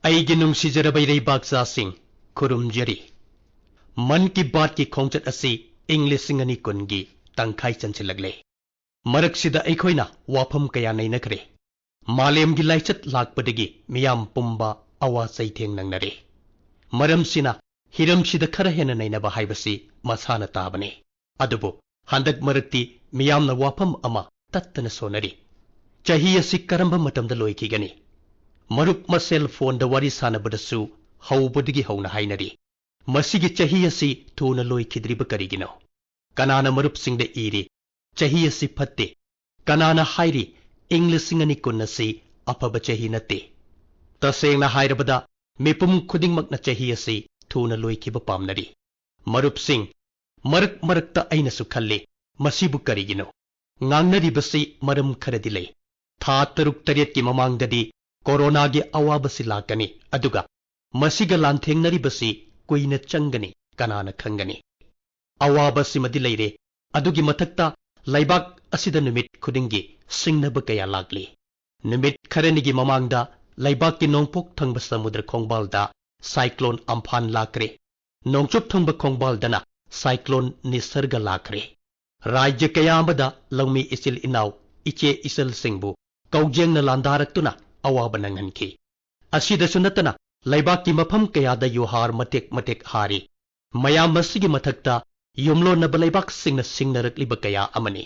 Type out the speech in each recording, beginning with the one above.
ꯑꯩꯒꯤ ꯅꯨꯡꯁꯤꯖꯔꯕ ꯏꯔꯩꯕꯥꯛꯆꯥꯁꯤꯡ ꯈꯨꯔꯨꯝꯖꯔꯤ ꯃꯟ ꯀꯤ ꯕꯥꯠ ꯀꯤ ꯈꯣꯡꯆꯠ ꯑꯁꯤ ꯏꯪ 2020 ꯒꯤ ꯇꯪꯈꯥꯏ ꯆꯟꯁꯤꯜꯂꯛꯂꯦ ꯃꯔꯛꯁꯤꯗ ꯑꯩꯈꯣꯏꯅ ꯋꯥꯐꯝ ꯀꯌꯥ ꯅꯩꯅꯈ꯭ꯔꯦ ꯃꯥꯂꯦꯝꯒꯤ ꯂꯥꯏꯆꯠ ꯂꯥꯛꯄꯗꯒꯤ ꯃꯤꯌꯥꯝ ꯄꯨꯝꯕ ꯑꯋꯥ ꯆꯩꯊꯦꯡ ꯅꯪꯅꯔꯦ ꯃꯔꯝꯁꯤꯅ ꯍꯤꯔꯝꯁꯤꯗ ꯈꯔ ꯍꯦꯟꯅ ꯅꯩꯅꯕ ꯍꯥꯏꯕꯁꯤ ꯃꯁꯥꯅ ꯇꯥꯕꯅꯤ ꯑꯗꯨꯕꯨ ꯍꯟꯗꯛ ꯃꯔꯛꯇꯤ ꯃꯤꯌꯥꯝꯅ ꯋꯥꯐꯝ ꯑꯃ ꯇꯠꯇꯅ ꯁꯣꯟꯅꯔꯤ ꯆꯍꯤ ꯑꯁꯤ ꯀꯔꯝꯕ ꯃꯇꯝꯗ ꯂꯣꯏꯈꯤꯒꯅꯤ मरुप मसेल फोन द वारी सानबदसु हौबदगी हौना हाइनरी मसिगी चही असि थूना लोइखिद्रिब करिगिनो कनाना मरुप सिंग द इरी चही असि फत्ते कनाना हाइरी इंग्लिश सिंगनी कुन्नसि अफब चही नते तसेंगना हाइरबदा मिपुम खुदिंगमकना चही असि थूना लोइखिब पामनरी मरुप सिंग मरक मरकता अइनसु खल्ले मसिबु करिगिनो ngangnaribasi maram kharadi lei tha taruk tariat ki mamangdadi corona के अवाबसी लाकनी अदुगा मसिगा लांथेंगनरिबसी कुइना चंगनी कनाना खंगनी अवाबसी मदि लैरे अदुगी मथक्ता लैबाक असिदा नुमित खुदिंगी सिंगनब कया लाकली नुमित खरनिगी ममांगदा लैबाक की नोंगपोक थंगब समुद्र खोंगबालदा साइक्लोन अम्फान लाकरे नोंगचुप थंगब खोंगबालदना साइक्लोन निसर्ग लाकरे राज्य कयामदा लंगमी इसिल इनाव इचे इसल सिंगबु कौजेंगना लांदारक्तुना अवाब नंगनखी असिदसु नतना लैबाकी मफम कयादा युहार मतेक मतेक हारी मयाम मसिगी मथक्ता युमलोनब लैबाक सिंगना सिंगनरक्लिब कया अमनी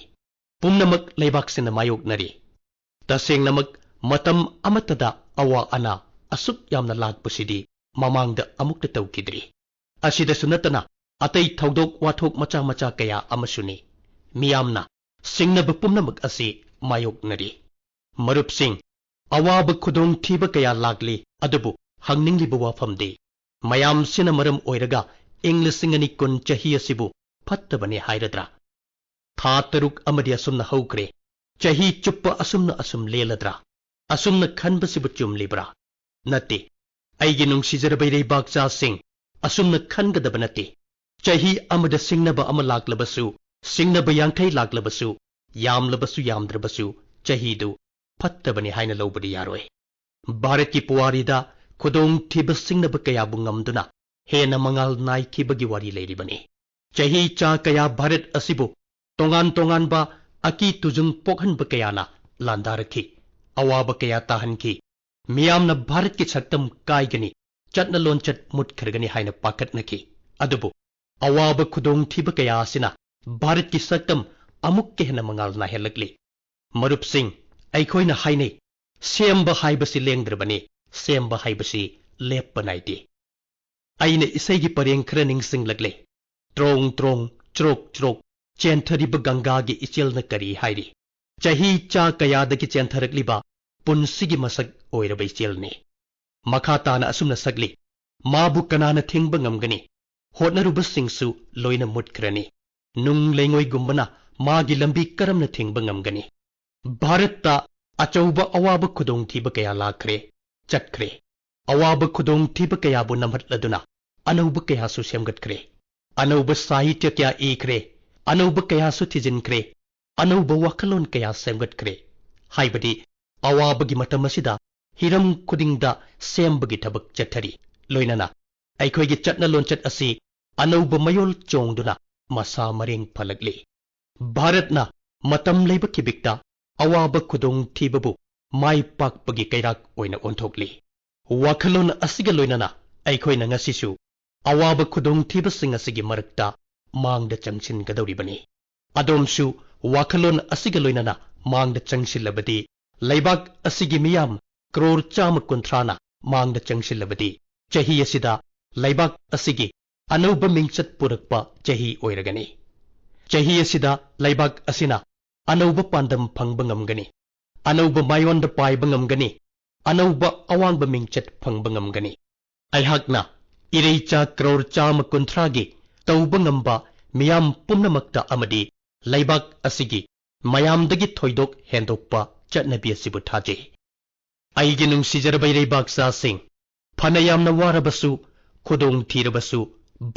पुमनमक लैबाक सिंगना मायोगनरी तसेंगनमक मतम अमतदा अवा अना असुक यामना लाकपुसिदी ममांगदा अमुक्ता तौखिद्री असिदसु नतना अतै थौदोक वाथोक मचा मचा कया अमसुनी मियामना सिंगनब पुमनमक असि मायोगनरी मरुप सिंग अवाब खुदोंग थीब कया लागली अदुबु हंगनिंगलिब वाफमदे मयाम सिना मरम ओइरगा इंग्लिश सिंगनी कुन चही असिबु फत्तबने हाइरद्रा था तरुक अमदि असुमना हौग्रे चही चुप्प असुमना असुम लेलद्रा असुमना खनबसिबु चुमलिब्रा नते अइगे नुंगसिजरब इरैबाकचा सिंग असुमना खनगदब नते चही अमद सिंगनब अम लाक्लबसु सिंगनब यांखै लाक्लबसु यामलबसु यामद्रबसु चहीदु फत्तबने हाइना लौबदि यारोय भारत की पुवारीदा खुदोंग थीब सिंगनब कयाबु ngamduna हेना मंगाल नाइखिबगी वारी लेरिबने चही चा कया भारत असिबु तोंगान तोंगान बा अकी तुजुंग पोखनब कयाना लांदारखी अवाब कया ताहनखी मियामना भारत की छक्तम काइगनी चटना लोंचट मुटखरगनी हाइना पाकटनखी अदुबु अवाब खुदोंग थीब कया आसिना भारत की सक्तम अमुक के हेना मंगाल ना हेलकली मरुप सिंह अखोइना हाइने सेम्ब हाइबसी लेंद्रबने सेम्ब हाइबसी लेप्प नाइते अइने इसैगी परेंग खर निंगसिंगलगले त्रोंग त्रोंग चरोक चरोक चेंथरिब गंगागी इचेलना करी हाइरी चही चा कयादगी चेंथरकलिबा पुनसिगी मसक ओइरब इचेलने मखाताना असुमना सकली माबु कनाना थिंगब ngamgani होटनरुबसिंगसु लोइना मुटखरनी नुंग लेंगोइगुंबना मागी लंबी करमना थिंगब ngamgani भारत अचौब अवाब खुदोंग थीब कया लाखरे चटखरे अवाब खुदोंग थीब कयाबु नमहटलदुना अनौब कयासु सेमगटखरे अनौब साहित्य क्या इखरे अनौब कयासु थिजिनखरे अनौब वखलोन कया सेमगटखरे हाइबदी अवाबगी मतमसिदा हिरम खुदिंगदा सेमबगी थबक चथरी लोइनना अखोइगी चटना लोंचट असि अनौब मयोल चोंगदुना मसा मरेंग फलगले भारतना मतम लेबकी बिकता अवाब खुदोंग थीबबु माई पाकपगी कैराक ओइना ओंथोकली वाखलोन असिगा लोइनना अखोइना ngasisu अवाब खुदोंग थीबसिंग असिगी मरक्ता मांगदा चंगसिन गदौरिबनी अदोमसु वाखलोन असिगा लोइनना मांगदा चंगसिलबदी लैबाक असिगी मियाम करोड़ चाम कुंथ्राना मांगदा चंगसिलबदी चही असिदा लैबाक असिगी अनौब मिंगचत पुरकपा चही ओइरगनी चही असिदा लैबाक असिना अनौब पांदम फंगब ngamgani अनौब मायोंद पाइब ngamgani अनौब अवांगब मिंगचत फंगब ngamgani अइहाकना इरैचा करोड़ चाम कुंथ्रागी तौब ngamba मियाम पुमनमक्ता अमदी लैबाक असिगी मयामदगी थोइदोक हेंदोकपा चटनबी असिबु थाजे अइगे नुंगसिजरब इरैबाकचा सिंग फनयामना वारबसु खुदोंग थीरबसु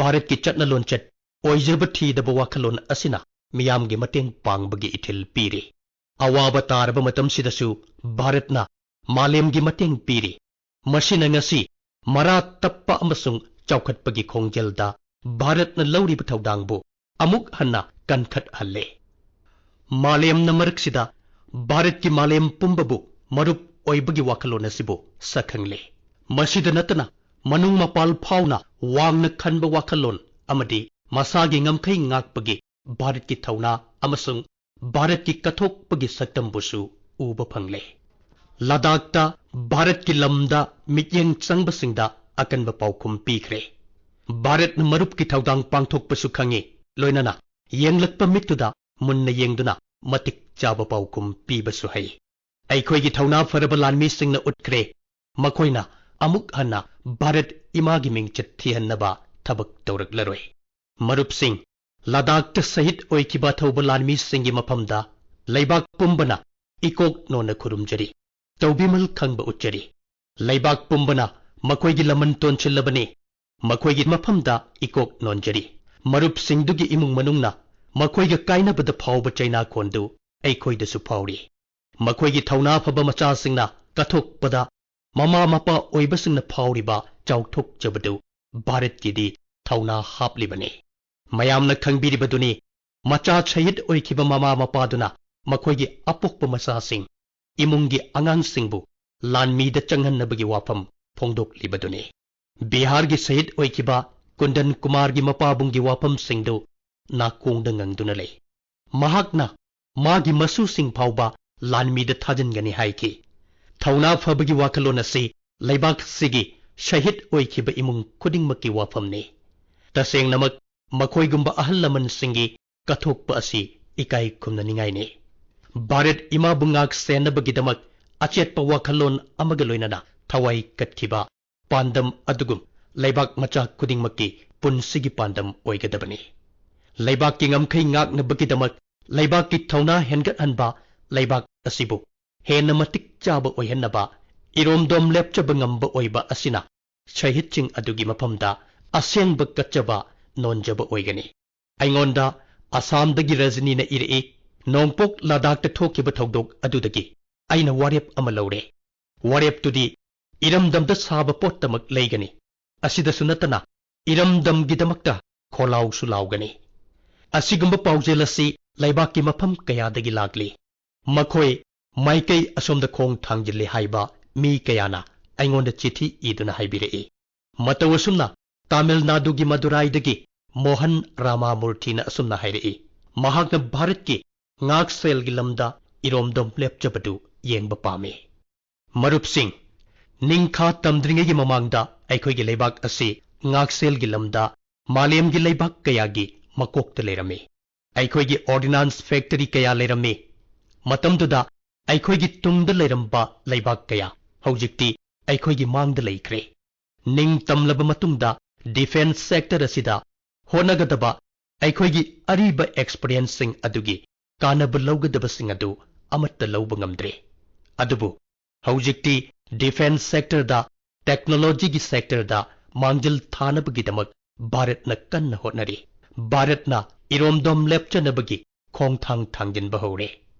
भारत की चटना लोंचट ओइजब थीदब वाखलोन असिना मियामगे मतेंग पांगबगी इथिल पीरे अवाब तारब मतम सिदसु भारतना मालेमगी मतेंग पीरे ꯃꯁꯤꯅ ꯉꯁꯤ ꯃꯔꯥ ꯇꯞꯄ ꯑꯃꯁꯨꯡ ꯆꯥꯎꯈꯠꯄꯒꯤ ꯈꯣꯡꯖꯦꯜꯗ ꯚꯥꯔꯠꯅ ꯂꯧꯔꯤꯕ ꯊꯧꯗꯥꯡꯕꯨ ꯑꯃꯨꯛ ꯍꯟꯅ ꯀꯟꯈꯠꯍꯜꯂꯦ꯫ ꯃꯥꯂꯦꯝꯅ ꯃꯔꯛꯁꯤꯗ ꯚꯥꯔꯠꯀꯤ ꯃꯥꯂꯦꯝ ꯄꯨꯝꯕꯕꯨ ꯃꯔꯨꯞ ꯑꯣꯏꯕꯒꯤ ꯋꯥꯈꯜꯂꯣꯟ ꯑꯁꯤꯕꯨ ꯁꯛꯈꯪꯂꯦ꯫ ꯃꯁꯤꯗ ꯅꯠꯇꯅ ꯃꯅꯨꯡ ꯃꯄꯥꯜ ꯐꯥꯎꯅ ꯋꯥꯡꯅ ꯈꯟꯕ ꯋꯥꯈꯜꯂꯣꯟ ꯑꯃꯗꯤ ꯃꯁꯥꯒꯤ ꯉꯝꯈꯩ ꯉꯥꯛꯄꯒꯤ ꯚꯥꯔꯠꯀꯤ ꯊꯧꯅꯥ ꯑꯃꯁꯨꯡ ꯚꯥꯔꯠꯀꯤ ꯀꯠꯊꯣꯛꯄꯒꯤ ꯁꯛꯇꯝꯕꯨꯁꯨ ꯎꯕ ꯐꯪꯂꯦ꯫ ꯂꯗꯥꯈꯇ ꯚꯥꯔꯠꯀꯤ ꯂꯝꯗ ꯃꯤꯠꯌꯦꯡ ꯆꯪꯕꯁꯤꯡꯗ ꯑꯀꯟꯕ ꯄꯥꯎꯈꯨꯝ ꯄꯤꯈ꯭ꯔꯦ꯫ ꯚꯥꯔꯠꯅ ꯃꯔꯨꯞꯀꯤ ꯊꯧꯗꯥꯡ ꯄꯥꯡꯊꯣꯛꯄꯁꯨ ꯈꯪꯉꯤ, ꯂꯣꯏꯅꯅ ꯌꯦꯡꯂꯛꯄ ꯃꯤꯠꯇꯨꯗ ꯃꯨꯟꯅ ꯌꯦꯡꯗꯨꯅ ꯃꯇꯤꯛ ꯆꯥꯕ ꯄꯥꯎꯈꯨꯝ ꯄꯤꯕꯁꯨ ꯍꯩ꯫ ꯑꯩꯈꯣꯏꯒꯤ ꯊꯧꯅꯥ ꯐꯔꯕ ꯂꯥꯟꯃꯤꯁꯤꯡꯅ ꯎꯠꯈ꯭ꯔꯦ ꯃꯈꯣꯏꯅ ꯑꯃꯨꯛ ꯍꯟꯅ ꯚꯥꯔꯠ ꯏꯃꯥꯒꯤ ꯃꯤꯡꯆꯠ ꯊꯤꯍꯟꯅꯕ ꯊꯕꯛ ꯇꯧꯔꯛꯂꯔꯣꯏ꯫ ꯃꯔꯨꯞꯁꯤꯡ, ꯂꯗꯥꯈꯇ ꯁꯍꯤꯗ ꯑꯣꯏꯈꯤꯕ ꯑꯊꯧꯕ ꯂꯥꯟꯃꯤꯁꯤꯡꯒꯤ ꯃꯐꯝꯗ ꯂꯩꯕꯥꯛ ꯄꯨꯝꯕꯅ ꯏꯀꯣꯛ ꯅꯣꯟꯅ ꯈꯨꯔꯨꯝꯖꯔꯤ, ꯇꯧꯕꯤꯃꯜ ꯈꯪꯕ ꯎꯠꯆꯔꯤ꯫ ꯂꯩꯕꯥꯛ ꯄꯨꯝꯕꯅ ꯃꯈꯣꯏꯒꯤ ꯂꯃꯟ ꯇꯣꯟꯁꯤꯜꯂꯕꯅꯤ, ꯃꯈꯣꯏꯒꯤ ꯃꯐꯝꯗ ꯏꯀꯣꯛ ꯅꯣꯟꯖꯔꯤ꯫ ꯃꯔꯨꯞꯁꯤꯡꯗꯨꯒꯤ ꯏꯃꯨꯡ ꯃꯅꯨꯡꯅ ꯃꯈꯣꯏꯒ ꯀꯥꯏꯅꯕꯗ ꯐꯥꯎꯕ ꯆꯩꯅꯥꯈꯣꯟꯗꯨ ꯑꯩꯈꯣꯏꯗꯁꯨ ꯐꯥꯎꯔꯤ꯫ ꯃꯈꯣꯏꯒꯤ ꯊꯧꯅꯥ ꯐꯕ ꯃꯆꯥꯁꯤꯡꯅ ꯀꯠꯊꯣꯛꯄꯗ ꯃꯃꯥ ꯃꯄꯥ ꯑꯣꯏꯕꯁꯤꯡꯅ ꯐꯥꯎꯔꯤꯕ ꯆꯥꯎꯊꯣꯛꯆꯕꯗꯨ ꯚꯥꯔꯠꯀꯤꯗꯤ ꯊꯧꯅꯥ ꯍꯥꯞꯂꯤꯕꯅꯤ꯫ ꯃꯌꯥꯝꯅ ꯈꯪꯕꯤꯔꯤꯕꯗꯨꯅꯤ, ꯃꯆꯥ ꯁꯍꯤꯗ ꯑꯣꯏꯈꯤꯕ ꯃꯃꯥ ꯃꯄꯥꯗꯨꯅ ꯃꯈꯣꯏꯒꯤ ꯑꯄꯣꯛꯄ ꯃꯆꯥꯁꯤꯡ, ꯏꯃꯨꯡꯒꯤ ꯑꯉꯥꯡꯁꯤꯡꯕꯨ ꯂꯥꯟꯃꯤꯗ ꯆꯪꯍꯟꯅꯕꯒꯤ ꯋꯥꯐꯝ ꯐꯣꯡꯗꯣꯛꯂꯤꯕꯗꯨꯅꯤ꯫ ꯕꯤꯍꯥꯔꯒꯤ ꯁꯍꯤꯗ ꯑꯣꯏꯈꯤꯕ ꯀꯨꯟꯗꯟ ꯀꯨꯃꯥꯔꯒꯤ ꯃꯄꯥꯕꯨꯡꯒꯤ ꯋꯥꯐꯝꯁꯤꯡꯗꯨ ꯅꯥꯀꯣꯡꯗ ꯉꯪꯗꯨꯅ ꯂꯩ꯫ ꯃꯍꯥꯛꯅ ꯃꯥꯒꯤ ꯃꯁꯨꯁꯤꯡ ꯐꯥꯎꯕ ꯂꯥꯟꯃꯤꯗ ꯊꯥꯖꯤꯟꯒꯅꯤ ꯍꯥꯏꯈꯤ꯫ ꯊꯧꯅꯥ ꯐꯕꯒꯤ ꯋꯥꯈꯜꯂꯣꯟ ꯑꯁꯤ ꯂꯩꯕꯥꯛꯁꯤꯒꯤ ꯁꯍꯤꯗ ꯑꯣꯏꯈꯤꯕ ꯏꯃꯨꯡ ꯈꯨꯗꯤꯡꯃꯛꯀꯤ ꯋꯥꯐꯝꯅꯤ꯫ ꯇꯁꯦꯡꯅꯃꯛ ꯃꯈꯣꯏꯒꯨꯝꯕ ꯑꯍꯜ ꯂꯃꯟꯁꯤꯡꯒꯤ ꯀꯠꯊꯣꯛꯄ ꯑꯁꯤ ꯏꯀꯥꯏ ꯈꯨꯝꯅꯅꯤꯡꯉꯥꯏꯅꯤ꯫ ꯚꯥꯔꯠ ꯏꯃꯥꯕꯨ ꯉꯥꯛ ꯁꯦꯟꯅꯕꯒꯤꯗꯃꯛ ꯑꯆꯦꯠꯄ ꯋꯥꯈꯜꯂꯣꯟ ꯑꯃꯒ ꯂꯣꯏꯅꯅ ꯊꯋꯥꯏ ꯀꯠꯈꯤꯕ ꯄꯥꯟꯗꯝ ꯑꯗꯨꯒꯨꯝ ꯂꯩꯕꯥꯛ ꯃꯆꯥ ꯈꯨꯗꯤꯡꯃꯛꯀꯤ ꯄꯨꯟꯁꯤꯒꯤ ꯄꯥꯟꯗꯝ ꯑꯣꯏꯒꯗꯕꯅꯤ꯫ ꯂꯩꯕꯥꯛꯀꯤ ꯉꯝꯈꯩ ꯉꯥꯛꯅꯕꯒꯤꯗꯃꯛ ꯂꯩꯕꯥꯛꯀꯤ ꯊꯧꯅꯥ ꯍꯦꯟꯒꯠꯍꯟꯕ, ꯂꯩꯕꯥꯛ ꯑꯁꯤꯕꯨ ꯍꯦꯟꯅ ꯃꯇꯤꯛ ꯆꯥꯕ ꯑꯣꯏꯍꯟꯅꯕ ꯏꯔꯣꯝꯗꯣꯝ ꯂꯦꯞꯆꯕ ꯉꯝꯕ ꯑꯣꯏꯕ ꯑꯁꯤꯅ ꯁꯍꯤꯗꯁꯤꯡ ꯑꯗꯨꯒꯤ ꯃꯐꯝꯗ ꯑꯁꯦꯡꯕ ꯀꯠꯆꯕ ꯅꯣꯟꯖꯕ ꯑꯣꯏꯒꯅꯤ꯫ ꯑꯩꯉꯣꯟꯗ ꯑꯁꯥꯝꯗꯒꯤ ꯔꯖꯅꯤꯅ ꯏꯔꯛꯏ, ꯅꯣꯡꯄꯣꯛ ꯂꯗꯥꯈꯇ ꯊꯣꯛꯈꯤꯕ ꯊꯧꯗꯣꯛ ꯑꯗꯨꯗꯒꯤ ꯑꯩꯅ ꯋꯥꯔꯦꯞ ꯑꯃ ꯂꯧꯔꯦ꯫ ꯋꯥꯔꯦꯞꯇꯨꯗꯤ ꯏꯔꯝꯗꯝꯗ ꯁꯥꯕ ꯄꯣꯠꯇꯃꯛ ꯂꯩꯒꯅꯤ, ꯑꯁꯤꯗꯁꯨ ꯅꯠꯇꯅ ꯏꯔꯝꯗꯝꯒꯤꯗꯃꯛꯇ ꯈꯣꯜꯂꯥꯎꯁꯨ ꯂꯥꯎꯒꯅꯤ꯫ ꯑꯁꯤꯒꯨꯝꯕ ꯄꯥꯎꯖꯦꯜ ꯑꯁꯤ ꯂꯩꯕꯥꯛꯀꯤ ꯃꯐꯝ ꯀꯌꯥꯗꯒꯤ ꯂꯥꯛꯂꯤ꯫ ꯃꯈꯣꯏ ꯃꯥꯏꯀꯩ ꯑꯁꯣꯝꯗ ꯈꯣꯡ ꯊꯥꯡꯖꯤꯜꯂꯤ ꯍꯥꯏꯕ ꯃꯤ ꯀꯌꯥꯅ ꯑꯩꯉꯣꯟꯗ ꯆꯤꯊꯤ ꯏꯗꯨꯅ ꯍꯥꯏꯕꯤꯔꯛꯏ꯫ ꯃꯇꯧ ꯑꯁꯨꯝꯅ ꯇꯥꯃꯤꯜ ꯅꯥꯗꯨꯒꯤ ꯃꯗꯨꯔꯥꯏꯗꯒꯤ ꯃꯣꯍꯟ ꯔꯥꯃꯥꯃꯨꯔꯊꯤꯅ ꯑꯁꯨꯝꯅ ꯍꯥꯏꯔꯛꯏ, ꯃꯍꯥꯛꯅ ꯚꯥꯔꯠꯀꯤ ꯉꯥꯛꯁꯦꯜꯒꯤ ꯂꯝꯗ ꯏꯔꯣꯝꯗꯣꯝ ꯂꯦꯞꯆꯕꯗꯨ ꯌꯦꯡꯕ ꯄꯥꯝꯃꯤ꯫ ꯃꯔꯨꯞꯁꯤꯡ, ꯅꯤꯡꯈꯥ ꯇꯝꯗ꯭ꯔꯤꯉꯩꯒꯤ ꯃꯃꯥꯡꯗ ꯑꯩꯈꯣꯏꯒꯤ ꯂꯩꯕꯥꯛ ꯑꯁꯤ ꯉꯥꯛꯁꯦꯜꯒꯤ ꯂꯝꯗ ꯃꯥꯂꯦꯝꯒꯤ ꯂꯩꯕꯥꯛ ꯀꯌꯥꯒꯤ ꯃꯀꯣꯛꯇ ꯂꯩꯔꯝꯃꯤ꯫ ꯑꯩꯈꯣꯏꯒꯤ ꯑꯣꯔꯗꯤꯅꯥꯟꯁ ꯐꯦꯛꯇꯔꯤ ꯀꯌꯥ ꯂꯩꯔꯝꯃꯤ꯫ ꯃꯇꯝꯗꯨꯗ ꯑꯩꯈꯣꯏꯒꯤ ꯇꯨꯡꯗ ꯂꯩꯔꯝꯕ ꯂꯩꯕꯥꯛ ꯀꯌꯥ ꯍꯧꯖꯤꯛꯇꯤ ꯑꯩꯈꯣꯏꯒꯤ ꯃꯥꯡꯗ ꯂꯩꯈ꯭ꯔꯦ꯫ ꯅꯤꯡꯇꯝꯂꯕ ꯃꯇꯨꯡꯗ ꯗꯤꯐꯦꯟꯁ ꯁꯦꯛꯇꯔ ꯑꯁꯤꯗ ꯍꯣꯠꯅꯒꯗꯕ ꯑꯩꯈꯣꯏꯒꯤ ꯑꯔꯤꯕ ꯑꯦꯛꯁꯄꯔꯤꯌꯦꯟꯁꯁꯤꯡ ꯑꯗꯨꯒꯤ ꯀꯥꯟꯅꯕ ꯂꯧꯒꯗꯕꯁꯤꯡ ꯑꯗꯨ ꯑꯃꯠꯇ ꯂꯧꯕ ꯉꯝꯗ꯭ꯔꯦ꯫ ꯑꯗꯨꯕꯨ ꯍꯧꯖꯤꯛꯇꯤ ꯗꯤꯐꯦꯟꯁ ꯁꯦꯛꯇꯔꯗ, ꯇꯦꯛꯅꯣꯂꯣꯖꯤꯒꯤ ꯁꯦꯛꯇꯔꯗ ꯃꯥꯡꯖꯤꯜ ꯊꯥꯅꯕꯒꯤꯗꯃꯛ ꯚꯥꯔꯠꯅ ꯀꯟꯅ ꯍꯣꯠꯅꯔꯤ꯫ ꯚꯥꯔꯠꯅ ꯏꯔꯣꯝꯗꯣꯝ ꯂꯦꯞꯆꯅꯕꯒꯤ ꯈꯣꯡꯊꯥꯡ ꯊꯥꯡꯖꯤꯟꯕ ꯍꯧꯔꯦ꯫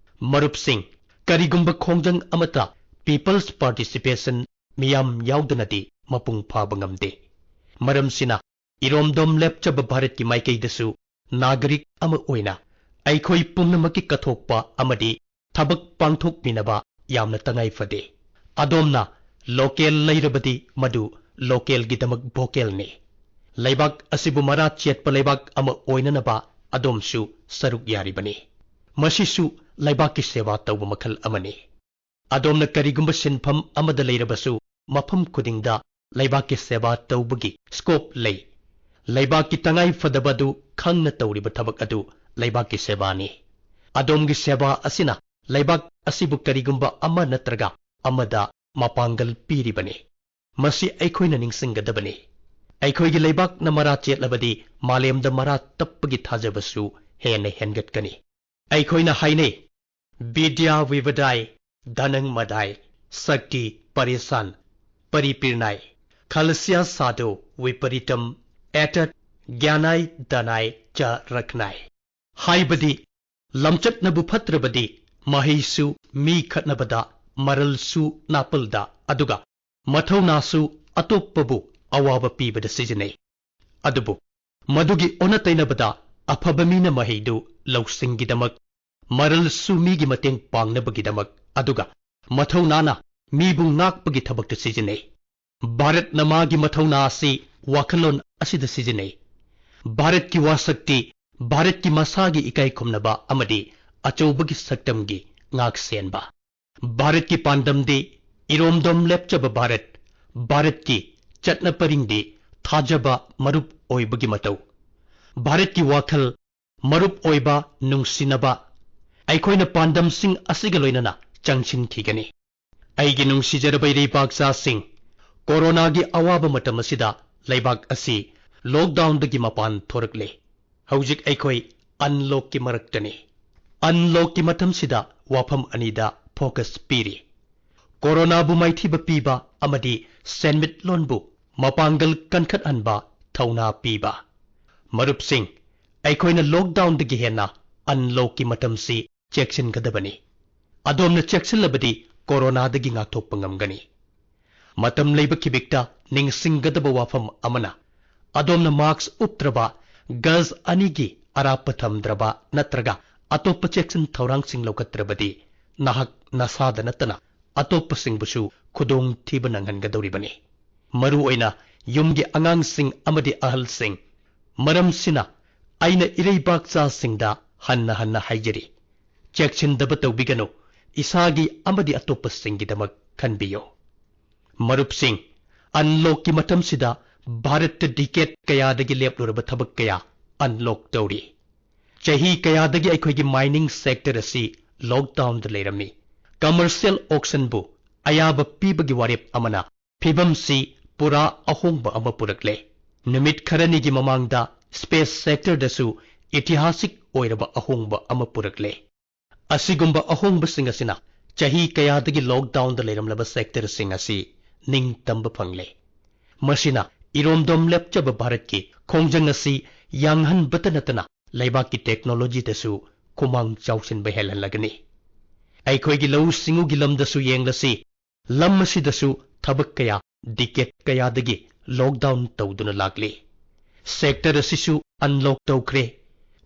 ꯃꯔꯨꯞꯁꯤꯡ, ꯀꯔꯤꯒꯨꯝꯕ ꯈꯣꯡꯖꯪ ꯑꯃꯠꯇ ꯄꯤꯄꯜꯁ ꯄꯥꯔꯇꯤꯁꯤꯄꯦꯁꯟ, ꯃꯤꯌꯥꯝ ꯌꯥꯎꯗꯅꯗꯤ ꯃꯄꯨꯡ ꯐꯥꯕ ꯉꯝꯗꯦ꯫ ꯃꯔꯝꯁꯤꯅ ꯏꯔꯣꯝꯗꯣꯝ ꯂꯦꯞꯆꯕ ꯚꯥꯔꯠꯀꯤ ꯃꯥꯏꯀꯩꯗꯁꯨ ꯅꯥꯒꯔꯤꯛ ꯑꯃ ꯑꯣꯏꯅ ꯑꯩꯈꯣꯏ ꯄꯨꯝꯅꯃꯛꯀꯤ ꯀꯠꯊꯣꯛꯄ ꯑꯃꯗꯤ ꯊꯕꯛ ꯄꯥꯡꯊꯣꯛꯃꯤꯟꯅꯕ ꯌꯥꯝꯅ ꯇꯉꯥꯏ ꯐꯗꯦ꯫ ꯑꯗꯣꯝꯅ ꯂꯣꯀꯦꯜ ꯂꯩꯔꯕꯗꯤ ꯃꯗꯨ ꯂꯣꯀꯦꯜꯒꯤꯗꯃꯛ ꯚꯣꯀꯦꯜꯅꯤ꯫ ꯂꯩꯕꯥꯛ ꯑꯁꯤꯕꯨ ꯃꯔꯥ ꯆꯦꯠꯄ ꯂꯩꯕꯥꯛ ꯑꯃ ꯑꯣꯏꯅꯅꯕ ꯑꯗꯣꯝꯁꯨ ꯁꯔꯨꯛ ꯌꯥꯔꯤꯕꯅꯤ꯫ ꯃꯁꯤꯁꯨ ꯂꯩꯕꯥꯛꯀꯤ ꯁꯦꯕꯥ ꯇꯧꯕ ꯃꯈꯜ ꯑꯃꯅꯤ꯫ ꯑꯗꯣꯝꯅ ꯀꯔꯤꯒꯨꯝꯕ ꯁꯤꯟꯐꯝ ꯑꯃꯗ ꯂꯩꯔꯕꯁꯨ ꯃꯐꯝ ꯈꯨꯗꯤꯡꯗ ꯂꯩꯕꯥꯛꯀꯤ ꯁꯦꯕꯥ ꯇꯧꯕꯒꯤ ꯁ꯭ꯀꯣꯞ ꯂꯩ꯫ ꯂꯩꯕꯥꯛꯀꯤ ꯇꯉꯥꯏ ꯐꯗꯕ ꯑꯗꯨ ꯈꯪꯅ ꯇꯧꯔꯤꯕ ꯊꯕꯛ ꯑꯗꯨ ꯂꯩꯕꯥꯛꯀꯤ ꯁꯦꯕꯥꯅꯤ꯫ ꯑꯗꯣꯝꯒꯤ ꯁꯦꯕꯥ ꯑꯁꯤꯅ ꯂꯩꯕꯥꯛ ꯑꯁꯤꯕꯨ ꯀꯔꯤꯒꯨꯝꯕ ꯑꯃ ꯅꯠꯇ꯭ꯔꯒ ꯑꯃꯗ ꯃꯄꯥꯡꯒꯜ ꯄꯤꯔꯤꯕꯅꯤ꯫ ꯃꯁꯤ ꯑꯩꯈꯣꯏꯅ ꯅꯤꯡꯁꯤꯡꯒꯗꯕꯅꯤ꯫ ꯑꯩꯈꯣꯏꯒꯤ ꯂꯩꯕꯥꯛꯅ ꯃꯔꯥ ꯆꯦꯠꯂꯕꯗꯤ ꯃꯥꯂꯦꯝꯗ ꯃꯔꯥ ꯇꯞꯄꯒꯤ ꯊꯥꯖꯕꯁꯨ ꯍꯦꯟꯅ ꯍꯦꯟꯒꯠꯀꯅꯤ꯫ ꯑꯩꯈꯣꯏꯅ ꯍꯥꯏꯅꯩ, ꯕꯤꯗ꯭ꯌꯥ ꯚꯤꯕꯗꯥꯏ ꯙꯅꯪ ꯃꯗꯥꯏ ꯁꯛꯇꯤ ꯄꯔꯦꯁꯥꯟ ꯄꯔꯤꯄꯤꯔꯅꯥꯏ ꯈꯜꯁ꯭ꯌ ꯁꯥꯗꯣ ꯋꯤꯄꯔꯤꯇꯝ ꯑꯦꯇꯠ ꯒ꯭ꯌꯥꯅꯥꯏ ꯗꯅꯥꯏ ꯆ ꯔꯈꯅꯥꯏ ꯍꯥꯏꯕꯗꯤ, ꯂꯝꯆꯠꯅꯕꯨ ꯐꯠꯇ꯭ꯔꯕꯗꯤ ꯃꯍꯩꯁꯨ ꯃꯤ ꯈꯠꯅꯕꯗ, ꯃꯔꯜꯁꯨ ꯅꯥꯄꯜꯗ, ꯑꯗꯨꯒ ꯃꯊꯧꯅꯥꯁꯨ ꯑꯇꯣꯞꯄꯕꯨ ꯑꯋꯥꯕ ꯄꯤꯕꯗ ꯁꯤꯖꯤꯟꯅꯩ꯫ ꯑꯗꯨꯕꯨ ꯃꯗꯨꯒꯤ ꯑꯣꯟꯅ ꯇꯩꯅꯕꯗ ꯑꯐꯕ ꯃꯤꯅ ꯃꯍꯩꯗꯨ ꯂꯧꯁꯤꯡꯒꯤꯗꯃꯛ, ꯃꯔꯜꯁꯨ ꯃꯤꯒꯤ ꯃꯇꯦꯡ ꯄꯥꯡꯅꯕꯒꯤꯗꯃꯛ, ꯑꯗꯨꯒ ꯃꯊꯧꯅꯥꯅ ꯃꯤꯕꯨ ꯉꯥꯛꯄꯒꯤ ꯊꯕꯛꯇ ꯁꯤꯖꯤꯟꯅꯩ꯫ ꯚꯥꯔꯠꯅ ꯃꯥꯒꯤ ꯃꯊꯧꯅꯥ ꯑꯁꯤ ꯋꯥꯈꯜꯂꯣꯟ ꯑꯁꯤꯗ ꯁꯤꯖꯤꯟꯅꯩ꯫ ꯚꯥꯔꯠꯀꯤ ꯋꯥꯁꯛꯇꯤ ꯚꯥꯔꯠꯀꯤ ꯃꯁꯥꯒꯤ ꯏꯀꯥꯏ ꯈꯨꯝꯅꯕ ꯑꯃꯗꯤ ꯑꯆꯧꯕꯒꯤ ꯁꯛꯇꯝꯒꯤ ꯉꯥꯛꯁꯦꯟꯕ꯫ ꯚꯥꯔꯠꯀꯤ ꯄꯥꯟꯗꯝꯗꯤ ꯏꯔꯣꯝꯗꯣꯝ ꯂꯦꯞꯆꯕ ꯚꯥꯔꯠ, ꯚꯥꯔꯠꯀꯤ ꯆꯠꯅ ꯄꯔꯤꯡꯗꯤ ꯊꯥꯖꯕ ꯃꯔꯨꯞ ꯑꯣꯏꯕꯒꯤ ꯃꯇꯧ꯫ ꯚꯥꯔꯠꯀꯤ ꯋꯥꯈꯜ ꯃꯔꯨꯞ ꯑꯣꯏꯕ, ꯅꯨꯡꯁꯤꯅꯕ꯫ ꯑꯩꯈꯣꯏꯅ ꯄꯥꯟꯗꯝꯁꯤꯡ ꯑꯁꯤꯒ ꯂꯣꯏꯅꯅ ꯆꯪꯁꯤꯟꯈꯤꯒꯅꯤ꯫ ꯑꯩꯒꯤ ꯅꯨꯡꯁꯤꯖꯔꯕ ꯏꯔꯩꯕꯥꯛꯆꯥꯁꯤꯡ, ꯀꯣꯔꯣꯅꯥꯒꯤ ꯑꯋꯥꯕ ꯃꯇꯝ ꯑꯁꯤꯗ ꯂꯩꯕꯥꯛ ꯑꯁꯤ ꯂꯣꯛꯗꯥꯎꯟꯗꯒꯤ ꯃꯄꯥꯟ ꯊꯣꯔꯛꯂꯦ꯫ ꯍꯧꯖꯤꯛ ꯑꯩꯈꯣꯏ ꯑꯟꯂꯣꯛꯀꯤ ꯃꯔꯛꯇꯅꯤ꯫ ꯑꯟꯂꯣꯛꯀꯤ ꯃꯇꯝꯁꯤꯗ ꯋꯥꯐꯝ ꯑꯅꯤꯗ ꯐꯣꯀꯁ ꯄꯤꯔꯤ: ꯀꯣꯔꯣꯅꯥꯕꯨ ꯃꯥꯏꯊꯤꯕ ꯄꯤꯕ ꯑꯃꯗꯤ ꯁꯦꯟꯃꯤꯠꯂꯣꯟꯕꯨ ꯃꯄꯥꯡꯒꯜ ꯀꯟꯈꯠꯍꯟꯕ ꯊꯧꯅꯥ ꯄꯤꯕ꯫ ꯃꯔꯨꯞꯁꯤꯡ, ꯑꯩꯈꯣꯏꯅ ꯂꯣꯛꯗꯥꯎꯟꯗꯒꯤ ꯍꯦꯟꯅ ꯑꯟꯂꯣꯛꯀꯤ ꯃꯇꯝꯁꯤ ꯆꯦꯛꯁꯤꯟꯒꯗꯕꯅꯤ꯫ ꯑꯗꯣꯝꯅ ꯆꯦꯛꯁꯤꯜꯂꯕꯗꯤ ꯀꯣꯔꯣꯅꯥꯗꯒꯤ ꯉꯥꯛꯊꯣꯛꯄ ꯉꯝꯒꯅꯤ꯫ ꯃꯇꯝ ꯂꯩꯕ ꯈꯤꯕꯤꯛꯇ ꯅꯤꯡꯁꯤꯡꯒꯗꯕ ꯋꯥꯐꯝ ꯑꯃꯅ, ꯑꯗꯣꯝꯅ ꯃꯥꯛꯁ ꯎꯞꯇ꯭ꯔꯕ, ꯒꯖ 2ꯒꯤ ꯑꯔꯥꯞꯄ ꯊꯝꯗ꯭ꯔꯕ ꯅꯠꯇ꯭ꯔꯒ ꯑꯇꯣꯞꯄ ꯆꯦꯛꯁꯤꯟ ꯊꯧꯔꯥꯡꯁꯤꯡ ꯂꯧꯈꯠꯇ꯭ꯔꯕꯗꯤ ꯅꯍꯥꯛ ꯅꯁꯥꯗ ꯅꯠꯇꯅ ꯑꯇꯣꯞꯄꯁꯤꯡꯕꯨꯁꯨ ꯈꯨꯗꯣꯡꯊꯤꯕ ꯅꯪꯍꯟꯒꯗꯧꯔꯤꯕꯅꯤ꯫ ꯃꯔꯨꯑꯣꯏꯅ ꯌꯨꯝꯒꯤ ꯑꯉꯥꯡꯁꯤꯡ ꯑꯃꯗꯤ ꯑꯍꯜꯁꯤꯡ꯫ ꯃꯔꯝꯁꯤꯅ ꯑꯩꯅ ꯏꯔꯩꯕꯥꯛꯆꯥꯁꯤꯡꯗ ꯍꯟꯅ ꯍꯟꯅ ꯍꯥꯏꯖꯔꯤ: ꯆꯦꯛꯁꯤꯟꯗꯕ ꯇꯧꯕꯤꯒꯅꯨ, ꯏꯁꯥꯒꯤ ꯑꯃꯗꯤ ꯑꯇꯣꯞꯄꯁꯤꯡꯒꯤꯗꯃꯛ ꯈꯟꯕꯤꯌꯨ꯫ ꯃꯔꯨꯞꯁꯤꯡ, ꯑꯟꯂꯣꯛꯀꯤ ꯃꯇꯝꯁꯤꯗ ꯚꯥꯔꯠꯇ ꯗꯤꯀꯦꯠ ꯀꯌꯥꯗꯒꯤ ꯂꯦꯞꯂꯨꯔꯕ ꯊꯕꯛ ꯀꯌꯥ ꯑꯟꯂꯣꯛ ꯇꯧꯔꯤ꯫ ꯆꯍꯤ ꯀꯌꯥꯗꯒꯤ ꯑꯩꯈꯣꯏꯒꯤ ꯃꯥꯏꯅꯤꯡ ꯁꯦꯛꯇꯔ ꯑꯁꯤ ꯂꯣꯛꯗꯥꯎꯟꯗ ꯂꯩꯔꯝꯃꯤ꯫ ꯀꯃꯔꯁꯤꯌꯦꯜ ꯑꯣꯛꯁꯟꯕꯨ ꯑꯌꯥꯕ ꯄꯤꯕꯒꯤ ꯋꯥꯔꯦꯞ ꯑꯃꯅ ꯐꯤꯚꯝꯁꯤ ꯄꯨꯔꯥ ꯑꯍꯣꯡꯕ ꯑꯃ ꯄꯨꯔꯛꯂꯦ꯫ ꯅꯨꯃꯤꯠ ꯈꯔꯅꯤꯒꯤ ꯃꯃꯥꯡꯗ ꯁ꯭ꯄꯦꯁ ꯁꯦꯛꯇꯔꯗꯁꯨ ꯏꯇꯤꯍꯥꯁꯤꯛ ꯑꯣꯏꯔꯕ ꯑꯍꯣꯡꯕ ꯑꯃ ꯄꯨꯔꯛꯂꯦ꯫ ꯑꯁꯤꯒꯨꯝꯕ ꯑꯍꯣꯡꯕꯁꯤꯡ ꯑꯁꯤꯅ ꯆꯍꯤ ꯀꯌꯥꯗꯒꯤ ꯂꯣꯛꯗꯥꯎꯟꯗ ꯂꯩꯔꯝꯂꯕ ꯁꯦꯛꯇꯔꯁꯤꯡ ꯑꯁꯤ ꯅꯤꯡꯇꯝꯕ ꯐꯪꯂꯦ꯫ ꯃꯁꯤꯅ ꯏꯔꯣꯝꯗꯣꯝ ꯂꯦꯞꯆꯕ ꯚꯥꯔꯠꯀꯤ ꯈꯣꯡꯖꯪ ꯑꯁꯤ ꯌꯥꯡꯍꯟꯕꯇ ꯅꯠꯇꯅ ꯂꯩꯕꯥꯛꯀꯤ ꯇꯦꯛꯅꯣꯂꯣꯖꯤꯗꯁꯨ ꯈꯨꯃꯥꯡ ꯆꯥꯎꯁꯤꯟꯕ ꯍꯦꯜꯍꯜꯂꯒꯅꯤ꯫ ꯑꯩꯈꯣꯏꯒꯤ ꯂꯧꯎ ꯁꯤꯡꯎꯒꯤ ꯂꯝꯗꯁꯨ ꯌꯦꯡꯂꯁꯤ, ꯂꯝ ꯑꯁꯤꯗꯁꯨ ꯊꯕꯛ ꯀꯌꯥ ꯗꯤꯀꯦꯠ ꯀꯌꯥꯗꯒꯤ ꯂꯣꯛꯗꯥꯎꯟ ꯇꯧꯗꯨꯅ ꯂꯥꯛꯂꯤ꯫ ꯁꯦꯛꯇꯔ ꯑꯁꯤꯁꯨ ꯑꯟꯂꯣꯛ ꯇꯧꯈ꯭ꯔꯦ꯫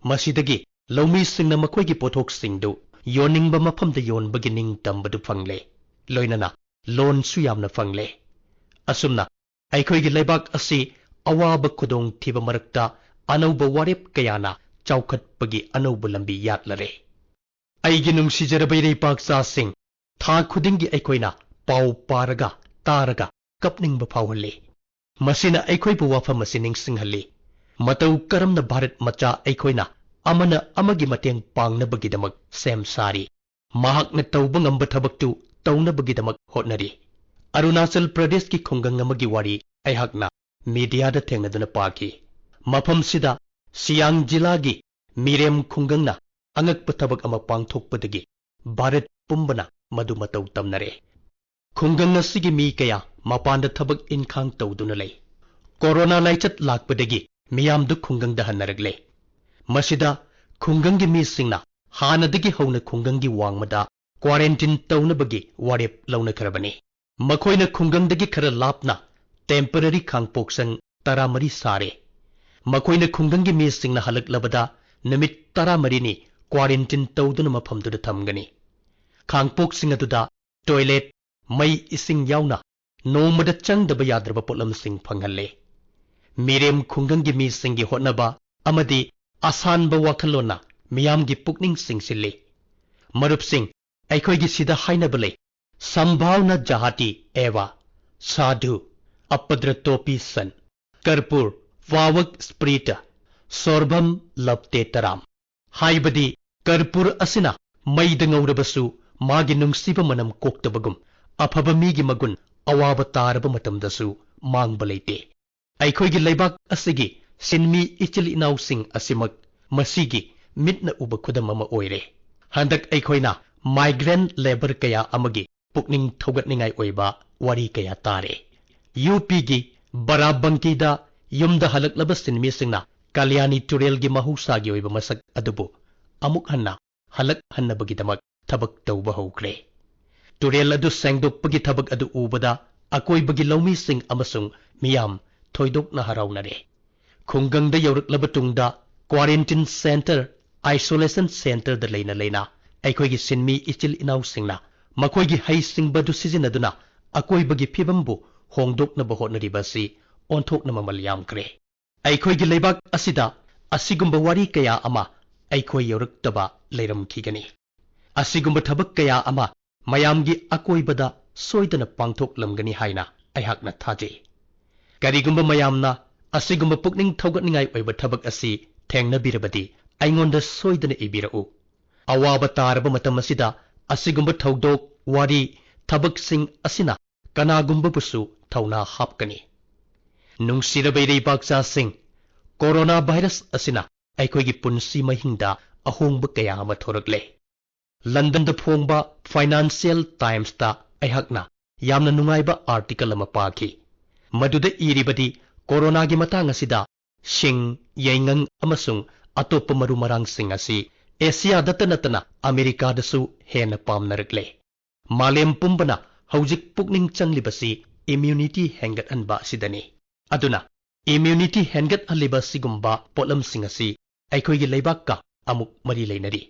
ꯃꯁꯤꯗꯒꯤ ꯂꯧꯃꯤꯁꯤꯡꯅ ꯃꯈꯣꯏꯒꯤ ꯄꯣꯠꯊꯣꯛꯁꯤꯡꯗꯨ ꯌꯣꯟꯅꯤꯡꯕ ꯃꯐꯝꯗ ꯌꯣꯟꯕꯒꯤ ꯅꯤꯡꯇꯝꯕꯗꯨ ꯐꯪꯂꯦ꯫ ꯂꯣꯏꯅꯅ ꯂꯣꯟꯁꯨ ꯌꯥꯝꯅ ꯐꯪꯂꯦ꯫ ꯑꯁꯨꯝꯅ ꯑꯩꯈꯣꯏꯒꯤ ꯂꯩꯕꯥꯛ ꯑꯁꯤ ꯑꯋꯥꯕ ꯈꯨꯗꯣꯡꯊꯤꯕ ꯃꯔꯛꯇ ꯑꯅꯧꯕ ꯋꯥꯔꯦꯞ ꯀꯌꯥꯅ ꯆꯥꯎꯈꯠꯄꯒꯤ ꯑꯅꯧꯕ ꯂꯝꯕꯤ ꯌꯥꯠꯂꯔꯦ꯫ ꯑꯩꯒꯤ ꯅꯨꯡꯁꯤꯖꯔꯕ ꯏꯔꯩꯄꯥꯛꯆꯥꯁꯤꯡ, ꯊꯥ ꯈꯨꯗꯤꯡꯒꯤ ꯑꯩꯈꯣꯏꯅ ꯄꯥꯎ ꯄꯥꯔꯒ ꯇꯥꯔꯒ ꯀꯞꯅꯤꯡꯕ ꯐꯥꯎꯍꯜꯂꯤ꯫ ꯃꯁꯤꯅ ꯑꯩꯈꯣꯏꯕꯨ ꯋꯥꯐꯝ ꯑꯁꯤ ꯅꯤꯡꯁꯤꯡꯍꯜꯂꯤ: ꯃꯇꯧ ꯀꯔꯝꯅ ꯚꯥꯔꯠ ꯃꯆꯥ ꯑꯩꯈꯣꯏꯅ ꯑꯃꯅ ꯑꯃꯒꯤ ꯃꯇꯦꯡ ꯄꯥꯡꯅꯕꯒꯤꯗꯃꯛ ꯁꯦꯝ ꯁꯥꯔꯤ, ꯃꯍꯥꯛꯅ ꯇꯧꯕ ꯉꯝꯕ ꯊꯕꯛꯇꯨ ꯇꯧꯅꯕꯒꯤꯗꯃꯛ ꯍꯣꯠꯅꯔꯤ꯫ ꯑꯔꯨꯅꯥꯆꯜ ꯄ꯭ꯔꯗꯦꯁꯀꯤ ꯈꯨꯡꯒꯪ ꯑꯃꯒꯤ ꯋꯥꯔꯤ ꯑꯩꯍꯥꯛꯅ ꯃꯤꯗꯤꯌꯥꯗ ꯊꯦꯡꯅꯗꯨꯅ ꯄꯥꯈꯤ꯫ ꯃꯐꯝꯁꯤꯗ ꯁꯤꯌꯥꯡ ꯖꯤꯂꯥꯒꯤ ꯃꯤꯔꯦꯝ ꯈꯨꯡꯒꯪꯅ ꯑꯉꯛꯄ ꯊꯕꯛ ꯑꯃ ꯄꯥꯡꯊꯣꯛꯄꯗꯒꯤ ꯚꯥꯔꯠ ꯄꯨꯝꯕꯅ ꯃꯗꯨ ꯃꯇꯧ ꯇꯝꯅꯔꯦ꯫ ꯈꯨꯡꯒꯪ ꯑꯁꯤꯒꯤ ꯃꯤ ꯀꯌా ꯃꯄꯥꯟꯗ ꯊꯕꯛ ꯏꯟꯈꯥꯡ ꯇꯧꯗꯨꯅ ꯂꯩ꯫ ꯀꯣꯔꯣꯅꯥ ꯂꯥꯏꯆꯠ ꯂꯥꯛꯄꯗꯒꯤ ꯃꯤꯌꯥꯝꯗꯨ ꯈꯨꯡꯒꯪꯗ ꯍꯟꯅꯔꯛꯂꯦ꯫ ꯃꯁꯤꯗ ꯈꯨꯡꯒꯪꯒꯤ ꯃꯤꯁꯤꯡꯅ ꯍꯥꯟꯅꯗꯒꯤ ꯍꯧꯅ ꯈꯨꯡꯒꯪꯒꯤ ꯋꯥꯡꯃꯗ ꯀ꯭ꯋꯥꯔꯦꯟꯇꯤꯟ ꯇꯧꯅꯕꯒꯤ ꯋꯥꯔꯦꯞ ꯂꯧꯅꯈ꯭ꯔꯕꯅꯤ꯫ ꯃꯈꯣꯏꯅ ꯈꯨꯡꯒꯪꯗꯒꯤ ꯈꯔ ꯂꯥꯞꯅ ꯇꯦꯝꯄꯔꯔꯤ ꯈꯥꯡꯄꯣꯛꯁꯪ 13 ꯁꯥꯔꯦ꯫ ꯃꯈꯣꯏꯅ ꯈꯨꯡꯒꯪꯒꯤ ꯃꯤꯁꯤꯡꯅ ꯍꯜꯂꯛꯂꯕꯗ ꯅꯨꯃꯤꯠ 13ꯅꯤ ꯀ꯭ꯋꯥꯔꯦꯟꯇꯤꯟ ꯇꯧꯗꯨꯅ ꯃꯐꯝꯗꯨꯗ ꯊꯝꯒꯅꯤ꯫ ꯈꯥꯡꯄꯣꯛꯁꯤꯡ ꯑꯗꯨꯗ ꯇꯣꯏꯂꯦꯠ, ꯃꯩ ꯏꯁꯤꯡ ꯌꯥꯎꯅ ꯅꯣꯡꯃꯗ ꯆꯪꯗꯕ ꯌꯥꯗ꯭ꯔꯕ ꯄꯣꯠꯂꯝꯁꯤꯡ ꯐꯪꯍꯜꯂꯦ꯫ ꯃꯤꯔꯦꯝ ꯈꯨꯡꯒꯪꯒꯤ ꯃꯤꯁꯤꯡꯒꯤ ꯍꯣꯠꯅꯕ ꯑꯃꯗꯤ ꯑꯁꯥꯟꯕ ꯋꯥꯈꯜꯂꯣꯟꯅ ꯃꯤꯌꯥꯝꯒꯤ ꯄꯨꯛꯅꯤꯡ ꯆꯤꯡꯁꯤꯜꯂꯤ꯫ ꯃꯔꯨꯞꯁꯤꯡ, ꯑꯩꯈꯣꯏꯒꯤ ꯁꯤꯗ ꯍꯥꯏꯅꯕ ꯂꯩ: ꯁꯝꯚꯥवना जहाती एवा साधु अपद्रतोपी सन कर्पूर वावक स्प्रीट सोरभम लपते तराम। हाइबदी कर्पूर असिना मईद ngौरबसु मागी नुंगसीबा मनम कोक्तबगुम अफबा मीगी मगुन अवाबा तारबा मतमदसु मांगबा लेते। अैखोइगी लैबाक असिगी सिनमी इचिल इनाउसिंग असिमक मसीगी मिटना उबा खुदम अमा ओइरे। हंदक अैखोइना माइग्रेंट लेबर कया अमगी पुकनिंग थौगतनिंगाई ओइबा वारी कया तारे। यूपीगी बराबंकीदा युमदा हलकलबा सिनमीसिंगना कल्याणी तुरेलगी महौसागी ओइबा मसक अदुबु अमुक हन्ना हलक हन्नबगीदमक थबक तौबा हौख्रे। तुरेल अदु सेंगदोकपगी थबक अदु उबदा ꯑꯀꯣꯏꯕꯒꯤ ꯂꯧꯃꯤꯁꯤꯡ ꯑꯃꯁꯨꯡ ꯃꯤꯌꯥꯝ ꯊꯣꯏꯗꯣꯛꯅ ꯍꯔꯥꯎꯅꯔꯦ꯫ ꯈꯨꯡꯒꯪꯗ ꯌꯧꯔꯛꯂꯕ ꯇꯨꯡꯗ ꯀ꯭ꯋꯥꯔꯦꯟꯇꯤꯟ ꯁꯦꯟꯇꯔ, ꯑꯥꯏꯁꯣꯂꯦꯁꯟ ꯁꯦꯟꯇꯔꯗ ꯂꯩꯅ ꯑꯩꯈꯣꯏꯒꯤ ꯁꯤꯟꯃꯤ ꯏꯆꯤꯜ ꯏꯅꯥꯎꯁꯤꯡꯅ ꯃꯈꯣꯏꯒꯤ ꯍꯩꯁꯤꯡꯕꯗꯨ ꯁꯤꯖꯤꯟꯅꯗꯨꯅ ꯑꯀꯣꯏꯕꯒꯤ ꯐꯤꯕꯝꯕꯨ ꯍꯣꯡꯗꯣꯛꯅꯕ ꯍꯣꯠꯅꯔꯤꯕ ꯑꯁꯤ ꯑꯣꯟꯊꯣꯛꯅ ꯃꯃꯜ ꯌꯥꯝꯈ꯭ꯔꯦ꯫ ꯑꯩꯈꯣꯏꯒꯤ ꯂꯩꯕꯥꯛ ꯑꯁꯤꯗ ꯑꯁꯤꯒꯨꯝꯕ ꯋꯥꯔꯤ ꯀꯌꯥ ꯑꯃ ꯑꯩꯈꯣꯏ ꯌꯧꯔꯛꯇꯕ ꯂꯩꯔꯝꯈꯤꯒꯅꯤ꯫ ꯑꯁꯤꯒꯨꯝꯕ ꯊꯕꯛ ꯀꯌꯥ ꯑꯃ ꯃꯌꯥꯝꯒꯤ ꯑꯀꯣꯏꯕꯗ ꯁꯣꯏꯗꯅ ꯄꯥꯡꯊꯣꯛꯂꯝꯒꯅꯤ ꯍꯥꯏꯅ ꯑꯩꯍꯥꯛꯅ ꯊꯥꯖꯩ꯫ ꯀꯔꯤꯒꯨꯝꯕ ꯃꯌꯥꯝꯅ ꯑꯁꯤꯒꯨꯝꯕ ꯄꯨꯛꯅꯤꯡ ꯊꯧꯒꯠꯅꯤꯡꯉꯥꯏ ꯑꯣꯏꯕ ꯊꯕꯛ ꯑꯁꯤ ꯊꯦꯡꯅꯕꯤꯔꯕꯗꯤ ꯑꯩꯉꯣꯟꯗ ꯁꯣꯏꯗꯅ ꯏꯕꯤꯔꯛꯎ꯫ ꯑꯋꯥꯕ ꯇꯥꯔꯕ ꯃꯇꯝ ꯑꯁꯤꯗ ꯑꯁꯤꯒꯨꯝꯕ ꯊꯧꯗꯣꯛ ꯋꯥꯔꯤ ꯊꯕꯛꯁꯤꯡ ꯑꯁꯤꯅ ꯀꯅꯥꯒꯨꯝꯕꯕꯨꯁꯨ ꯊꯧꯅꯥ ꯍꯥꯞꯀꯅꯤ꯫ ꯅꯨꯡꯁꯤꯔꯕ ꯏꯔꯩꯕꯥꯛꯆꯥꯁꯤꯡ, ꯀꯣꯔꯣꯅꯥ ꯚꯥꯏꯔꯁ ꯑꯁꯤꯅ ꯑꯩꯈꯣꯏꯒꯤ ꯄꯨꯟꯁꯤ ꯃꯍꯤꯡꯗ ꯑꯍꯣꯡꯕ ꯀꯌꯥ ꯑꯃ ꯊꯣꯔꯛꯂꯦ꯫ ꯂꯟꯗꯟꯗ ꯐꯣꯡꯕ ꯐꯥꯏꯅꯥꯟꯁꯤꯌꯦꯜ ꯇꯥꯏꯝꯁꯇ ꯑꯩꯍꯥꯛꯅ ꯌꯥꯝꯅ ꯅꯨꯡꯉꯥꯏꯕ ꯑꯥꯔꯇꯤꯀꯜ ꯑꯃ ꯄꯥꯈꯤ꯫ ꯃꯗꯨꯗ ꯏꯔꯤꯕꯗꯤ ꯀꯣꯔꯣꯅꯥꯒꯤ ꯃꯇꯥꯡ ꯑꯁꯤꯗ ꯁꯤꯡ, ꯌꯥꯏꯉꯪ ꯑꯃꯁꯨꯡ ꯑꯇꯣꯞꯄ ꯃꯔꯨ ꯃꯔꯥꯡꯁꯤꯡ ꯑꯁꯤ ꯑꯦꯁꯤꯌꯥꯗꯇ ꯅꯠꯇꯅ ꯑꯃꯦꯔꯤꯀꯥꯗꯁꯨ ꯍꯦꯟꯅ ꯄꯥꯝꯅꯔꯛꯂꯦ꯫ ꯃꯥꯂꯦꯝ ꯄꯨꯝꯕꯅ ꯍꯧꯖꯤꯛ ꯄꯨꯛꯅꯤꯡ ꯆꯪꯂꯤꯕꯁꯤ ꯏꯝꯃ꯭ꯌꯨꯅꯤꯇꯤ ꯍꯦꯟꯒꯠꯍꯟꯕ ꯑꯁꯤꯗꯅꯤ꯫ ꯑꯗꯨꯅ ꯏꯝꯃ꯭ꯌꯨꯅꯤꯇꯤ ꯍꯦꯟꯒꯠꯍꯜꯂꯤꯕ ꯑꯁꯤꯒꯨꯝꯕ ꯄꯣꯠꯂꯝꯁꯤꯡ ꯑꯁꯤ ꯑꯩꯈꯣꯏꯒꯤ ꯂꯩꯕꯥꯛꯀ ꯑꯃꯨꯛ ꯃꯔꯤ ꯂꯩꯅꯔꯤ꯫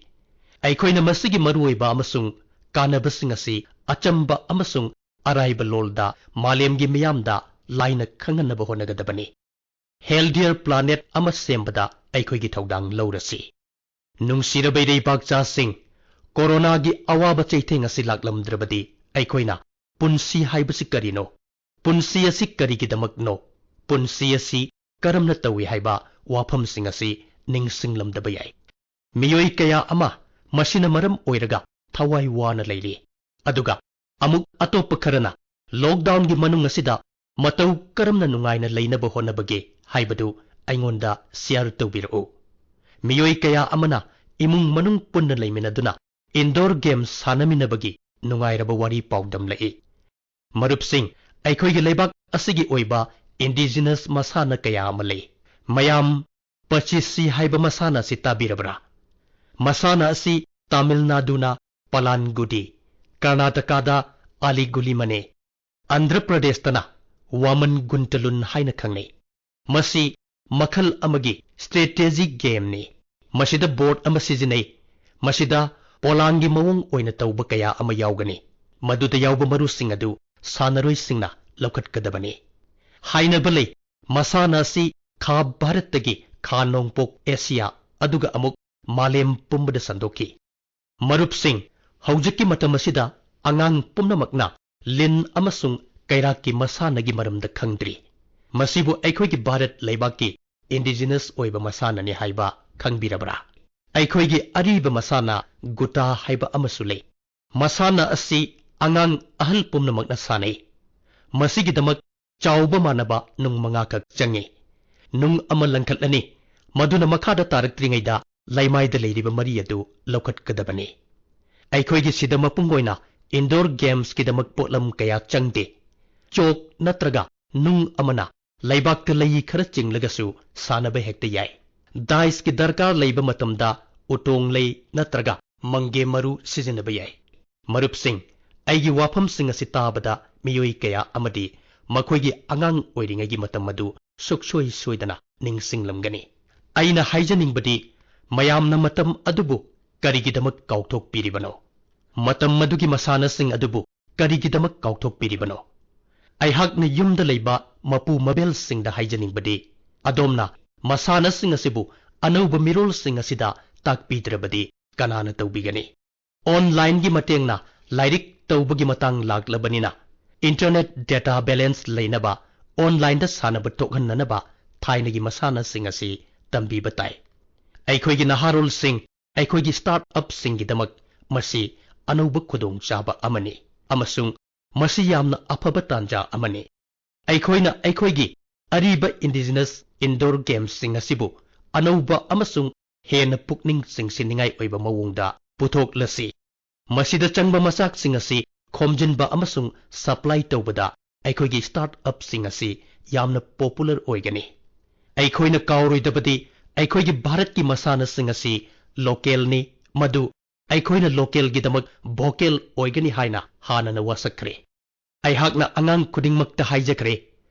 ꯑꯩꯈꯣꯏꯅ ꯃꯁꯤꯒꯤ ꯃꯔꯨꯑꯣꯏꯕ ꯑꯃꯁꯨꯡ ꯀꯥꯟꯅꯕꯁꯤꯡ ꯑꯁꯤ ꯑꯆꯝꯕ ꯑꯃꯁꯨꯡ ꯑꯔꯥꯏꯕ ꯂꯣꯜꯗ ꯃꯥꯂꯦꯝꯒꯤ ꯃꯤꯌꯥꯝꯗ ꯂꯥꯏꯅ ꯈꯪꯍꯟꯅꯕ ꯍꯣꯠꯅꯒꯗꯕꯅꯤ꯫ ꯍꯦꯜꯗꯤꯌꯔ ꯄ꯭ꯂꯥꯅꯦꯠ ꯑꯃ ꯁꯦꯝꯕꯗ ꯑꯩꯈꯣꯏꯒꯤ ꯊꯧꯗꯥꯡ ꯂꯧꯔꯁꯤ꯫ ꯅꯨꯡꯁꯤꯔꯕ ꯏꯔꯩꯕꯥꯛꯆꯥꯁꯤꯡ, ꯀꯣꯔꯣꯅꯥꯒꯤ ꯑꯋꯥꯕ ꯆꯩꯊꯦꯡ ꯑꯁꯤ ꯂꯥꯛꯂꯝꯗ꯭ꯔꯕꯗꯤ ꯑꯩꯈꯣꯏꯅ ꯄꯨꯟꯁꯤ ꯍꯥꯏꯕꯁꯤ ꯀꯔꯤꯅꯣ? ꯄꯨꯟꯁꯤ ꯑꯁꯤ ꯀꯔꯤꯒꯤꯗꯃꯛꯅꯣ? ꯄꯨꯟꯁꯤ ꯑꯁꯤ ꯀꯔꯝꯅ ꯇꯧꯏ ꯍꯥꯏꯕ ꯋꯥꯐꯝꯁꯤꯡ ꯑꯁꯤ ꯅꯤꯡꯁꯤꯡꯂꯝꯗꯕ ꯌꯥꯏ꯫ ꯃꯤꯑꯣꯏ ꯀꯌꯥ ꯑꯃ ꯃꯁꯤꯅ ꯃꯔꯝ ꯑꯣꯏꯔꯒ ꯊꯋꯥꯏ ꯋꯥꯅ ꯂꯩꯔꯤ꯫ ꯑꯗꯨꯒ ꯑꯃꯨꯛ ꯑꯇꯣꯞꯄ ꯈꯔꯅ ꯂꯣꯛꯗꯥꯎꯟꯒꯤ ꯃꯅꯨꯡ ꯑꯁꯤꯗ ꯃꯇꯧ ꯀꯔꯝꯅ ꯅꯨꯡꯉꯥꯏꯅ ꯂꯩꯅꯕ ꯍꯣꯠꯅꯕꯒꯦ ꯍꯥꯏꯕꯗꯨ ꯑꯩꯉꯣꯟꯗ ꯁꯤꯌꯔ ꯇꯧꯕꯤꯔꯛꯎ꯫ ꯃꯤꯑꯣꯏ ꯀꯌꯥ ꯑꯃꯅ ꯏꯃꯨꯡ ꯃꯅꯨꯡ ꯄꯨꯟꯅ ꯂꯩꯃꯤꯟꯅꯗꯨꯅ ꯏꯟꯗꯣꯔ ꯒꯦꯝ ꯁꯥꯟꯅꯃꯤꯟꯅꯕꯒꯤ ꯅꯨꯡꯉꯥꯏꯔꯕ ꯋꯥꯔꯤ ꯄꯥꯎꯗꯝꯂꯛꯏ꯫ ꯃꯔꯨꯞꯁꯤꯡ, ꯑꯩꯈꯣꯏꯒꯤ ꯂꯩꯕꯥꯛ ꯑꯁꯤꯒꯤ ꯑꯣꯏꯕ ꯏꯟꯗꯤꯖꯤꯅꯁ ꯃꯁꯥꯟꯅ ꯀꯌా ꯑꯃ ꯂꯩ꯫ ꯃꯌꯥꯝ ꯄꯆꯤꯁꯤ ꯍꯥꯏꯕ ꯃꯁꯥꯟꯅ ꯑꯁꯤ ꯇꯥꯕꯤꯔꯕ꯭ꯔꯥ? ꯃꯁꯥꯟꯅ ꯑꯁꯤ ꯇꯥꯃꯤꯜ ꯅꯥꯗꯨꯅ ꯄꯂꯥꯟꯒꯨꯗꯤ, ꯀꯔꯅꯥꯇꯀꯥꯗ ꯑꯂꯤꯒꯨꯂꯤꯃꯅꯦ, ꯑꯟꯙ꯭ꯔ ꯄ꯭ꯔꯗꯦꯁꯇꯅ ꯋꯥꯃꯟ ꯒꯨꯟꯇꯂꯨꯟ ꯍꯥꯏꯅ ꯈꯪꯅꯩ꯫ ꯃꯁꯤ ꯃꯈꯜ ꯑꯃꯒꯤ ꯁ꯭ꯇ꯭ꯔꯦꯇꯦꯖꯤ ꯒꯦꯝꯅꯤ꯫ ꯃꯁꯤꯗ ꯕꯣꯔꯗ ꯑꯃ ꯁꯤꯖꯤꯟꯅꯩ꯫ ꯃꯁꯤꯗ ꯄꯣꯂꯥꯡꯒꯤ ꯃꯑꯣꯡ ꯑꯣꯏꯅ ꯇꯧꯕ ꯀꯌꯥ ꯑꯃ ꯌꯥꯎꯒꯅꯤ꯫ ꯃꯗꯨꯗ ꯌꯥꯎꯕ ꯃꯔꯨꯁꯤꯡ ꯑꯗꯨ ꯁꯥꯟꯅꯔꯣꯏꯁꯤꯡꯅ ꯂꯧꯈꯠꯀꯗꯕꯅꯤ꯫ ꯍꯥꯏꯅꯕ ꯂꯩ ꯃꯁꯥꯟꯅ ꯑꯁꯤ ꯈꯥ ꯚꯥꯔꯠꯇꯒꯤ ꯈꯥ ꯅꯣꯡꯄꯣꯛ ꯑꯦꯁꯤꯌꯥ ꯑꯗꯨꯒ ꯑꯃꯨꯛ ꯃꯥꯂꯦꯝ ꯄꯨꯝꯕꯗ ꯁꯟꯗꯣꯛꯈꯤ꯫ ꯃꯔꯨꯞꯁꯤꯡ, ꯍꯧꯖꯤꯛꯀꯤ ꯃꯇꯝ ꯑꯁꯤꯗ ꯑꯉꯥꯡ ꯄꯨꯝꯅꯃꯛꯅ ꯂꯤꯟ ꯑꯃꯁꯨꯡ ꯀꯩꯔꯥꯛꯀꯤ ꯃꯁꯥꯟꯅꯒꯤ ꯃꯔꯝꯗ ꯈꯪꯗ꯭ꯔꯤ꯫ ꯃꯁꯤꯕꯨ ꯑꯩꯈꯣꯏꯒꯤ ꯚꯥꯔꯠ ꯂꯩꯕꯥꯛꯀꯤ ꯏꯟꯗꯤꯖꯤꯅꯁ ꯑꯣꯏꯕ ꯃꯁꯥꯟꯅꯅꯤ ꯍꯥꯏꯕ ꯈꯪꯕꯤꯔꯕ꯭ꯔꯥ? ꯑꯩꯈꯣꯏꯒꯤ ꯑꯔꯤꯕ ꯃꯁꯥꯟꯅ ꯒꯨꯇꯥ ꯍꯥꯏꯕ ꯑꯃꯁꯨ ꯂꯩ꯫ ꯃꯁꯥꯟꯅ ꯑꯁꯤ ꯑꯉꯥꯡ ꯑꯍꯜ ꯄꯨꯝꯅꯃꯛꯅ ꯁꯥꯟꯅꯩ꯫ ꯃꯁꯤꯒꯤꯗꯃꯛ ꯆꯥꯎꯕ ꯃꯥꯟꯅꯕ ꯅꯨꯡ 5 ꯈꯛ ꯆꯪꯏ꯫ ꯅꯨꯡ ꯑꯃ ꯂꯪꯈꯠꯂꯅꯤ꯫ ꯃꯗꯨꯅ ꯃꯈꯥꯗ ꯇꯥꯔꯛꯇ꯭ꯔꯤꯉꯩꯗ ꯂꯩꯃꯥꯏꯗ ꯂꯩꯔꯤꯕ ꯃꯔꯤ ꯑꯗꯨ ꯂꯧꯈꯠꯀꯗꯕꯅꯤ꯫ ꯑꯩꯈꯣꯏꯒꯤ ꯁꯤꯗ ꯃꯄꯨꯡ ꯑꯣꯏꯅ ꯏꯟꯗꯣꯔ ꯒꯦꯝꯁꯀꯤꯗꯃꯛ ꯄꯣꯠꯂꯝ ꯀꯌꯥ ꯆꯪꯗꯦ꯫ ꯆꯣꯛ ꯅꯠꯇ꯭ꯔꯒ ꯅꯨꯡ ꯑꯃꯅ ꯂꯩꯕꯥꯛꯇ ꯂꯩ ꯈꯔ ꯆꯤꯡꯂꯒꯁꯨ ꯁꯥꯟꯅꯕ ꯍꯦꯛꯇ ꯌꯥꯏ꯫ ꯗꯥꯏꯁꯀꯤ ꯗꯔꯀꯥꯔ ꯂꯩꯕ ꯃꯇꯝꯗ ꯎꯇꯣꯡ ꯂꯩ ꯅꯠꯇ꯭ꯔꯒ ꯃꯪꯒꯦ ꯃꯔꯨ ꯁꯤꯖꯤꯟꯅꯕ ꯌꯥꯏ꯫ ꯃꯔꯨꯞꯁꯤꯡ, ꯑꯩꯒꯤ ꯋꯥꯐꯝꯁꯤꯡ ꯑꯁꯤ ꯇꯥꯕꯗ ꯃꯤꯑꯣꯏ ꯀꯌꯥ ꯑꯃꯗꯤ ꯃꯈꯣꯏꯒꯤ ꯑꯉꯥꯡ ꯑꯣꯏꯔꯤꯉꯩꯒꯤ ꯃꯇꯝ ꯑꯗꯨ ꯁꯨꯛꯁꯣꯏ ꯁꯣꯏꯗꯅ ꯅꯤꯡꯁꯤꯡꯂꯝꯒꯅꯤ꯫ ꯑꯩꯅ ꯍꯥꯏꯖꯅꯤꯡꯕꯗꯤ ꯃꯌꯥꯝꯅ ꯃꯇꯝ ꯑꯗꯨꯕꯨ ꯀꯔꯤꯒꯤꯗꯃꯛ ꯀꯥꯎꯊꯣꯛꯄꯤꯔꯤꯕꯅꯣ? ꯃꯇꯝ ꯑꯗꯨꯒꯤ ꯃꯁꯥꯟꯅꯁꯤꯡ ꯑꯗꯨꯕꯨ ꯀꯔꯤꯒꯤꯗꯃꯛ ꯀꯥꯎꯊꯣꯛꯄꯤꯔꯤꯕꯅꯣ? ꯑꯩꯍꯥꯛꯅ ꯌꯨꯝꯗ ꯂꯩꯕ ꯃꯄꯨ ꯃꯕꯦꯜꯁꯤꯡꯗ ꯍꯥꯏꯖꯅꯤꯡꯕꯗꯤ ꯑꯗꯣꯝꯅ ꯃꯁꯥꯟꯅꯁꯤꯡ ꯑꯁꯤꯕꯨ ꯑꯅꯧꯕ ꯃꯤꯔꯣꯜꯁꯤꯡ ꯑꯁꯤꯗ ꯇꯥꯛꯄꯤꯗ꯭ꯔꯕꯗꯤ ꯀꯅꯥꯅ ꯇꯧꯕꯤꯒꯅꯤ? ꯑꯣꯟꯂꯥꯏꯟꯒꯤ ꯃꯇꯦꯡꯅ ꯂꯥꯏꯔꯤꯛ ꯇꯧꯕꯒꯤ ꯃꯇꯥꯡ ꯂꯥꯛꯂꯕꯅꯤꯅ ꯏꯟꯇꯔꯅꯦꯠ ꯗꯦꯇꯥ ꯕꯦꯂꯦꯟꯁ ꯂꯩꯅꯕ, ꯑꯣꯟꯂꯥꯏꯟꯗ ꯁꯥꯟꯅꯕ ꯇꯣꯛꯍꯟꯅꯅꯕ ꯊꯥꯏꯅꯒꯤ ꯃꯁꯥꯟꯅꯁꯤꯡ ꯑꯁꯤ ꯇꯝꯕꯤꯕ ꯇꯥꯏ꯫ ꯑꯩꯈꯣꯏꯒꯤ ꯅꯍꯥꯔꯣꯜꯁꯤꯡ, ꯑꯩꯈꯣꯏꯒꯤ ꯁ꯭ꯇꯥꯔꯠ ꯑꯞꯁꯤꯡꯒꯤꯗꯃꯛ ꯃꯁꯤ ꯑꯅꯧꯕ ꯈꯨꯗꯣꯡꯆꯥꯕ ꯑꯃꯅꯤ ꯑꯃꯁꯨꯡ ꯃꯁꯤ ꯌꯥꯝꯅ ꯑꯐꯕ ꯇꯥꯟꯖꯥ ꯑꯃꯅꯤ꯫ ꯑꯩꯈꯣꯏꯅ ꯑꯩꯈꯣꯏꯒꯤ ꯑꯔꯤꯕ ꯏꯟꯗꯤꯖꯤꯅꯁ ꯏꯟꯗꯣꯔ ꯒꯦꯝꯁꯤꯡ ꯑꯁꯤꯕꯨ ꯑꯅꯧꯕ ꯑꯃꯁꯨꯡ ꯍꯦꯟꯅ ꯄꯨꯛꯅꯤꯡ ꯆꯤꯡꯁꯤꯟꯅꯤꯡꯉꯥꯏ ꯑꯣꯏꯕ ꯃꯑꯣꯡꯗ ꯄꯨꯊꯣꯛꯂꯁꯤ꯫ ꯃꯁꯤꯗ ꯆꯪꯕ ꯃꯆꯥꯛꯁꯤꯡ ꯑꯁꯤ ꯈꯣꯝꯖꯤꯟꯕ ꯑꯃꯁꯨꯡ ꯁꯄ꯭ꯂꯥꯏ ꯇꯧꯕꯗ ꯑꯩꯈꯣꯏꯒꯤ ꯁ꯭ꯇꯥꯔꯠ ꯑꯞꯁꯤꯡ ꯑꯁꯤ ꯌꯥꯝꯅ ꯄꯣꯄꯨꯂꯔ ꯑꯣꯏꯒꯅꯤ꯫ ꯑꯩꯈꯣꯏꯅ ꯀꯥꯎꯔꯣꯏꯗꯕꯗꯤ ꯑꯩꯈꯣꯏꯒꯤ ꯚꯥꯔꯠꯀꯤ ꯃꯁꯥꯟꯅꯁꯤꯡ ꯑꯁꯤ ꯂꯣꯀꯦꯜꯅꯤ, ꯃꯗꯨ ꯑꯩꯈꯣꯏꯅ ꯂꯣꯀꯦꯜꯒꯤꯗꯃꯛ ꯚꯣꯀꯦꯜ ꯑꯣꯏꯒꯅꯤ ꯍꯥꯏꯅ ꯍꯥꯟꯅꯅ ꯋꯥꯁꯛꯈ꯭ꯔꯦ꯫ ꯑꯩꯍꯥꯛꯅ ꯑꯉꯥꯡ ꯈꯨꯗꯤꯡꯃꯛꯇ ꯍꯥꯏꯖꯈ꯭ꯔꯦ,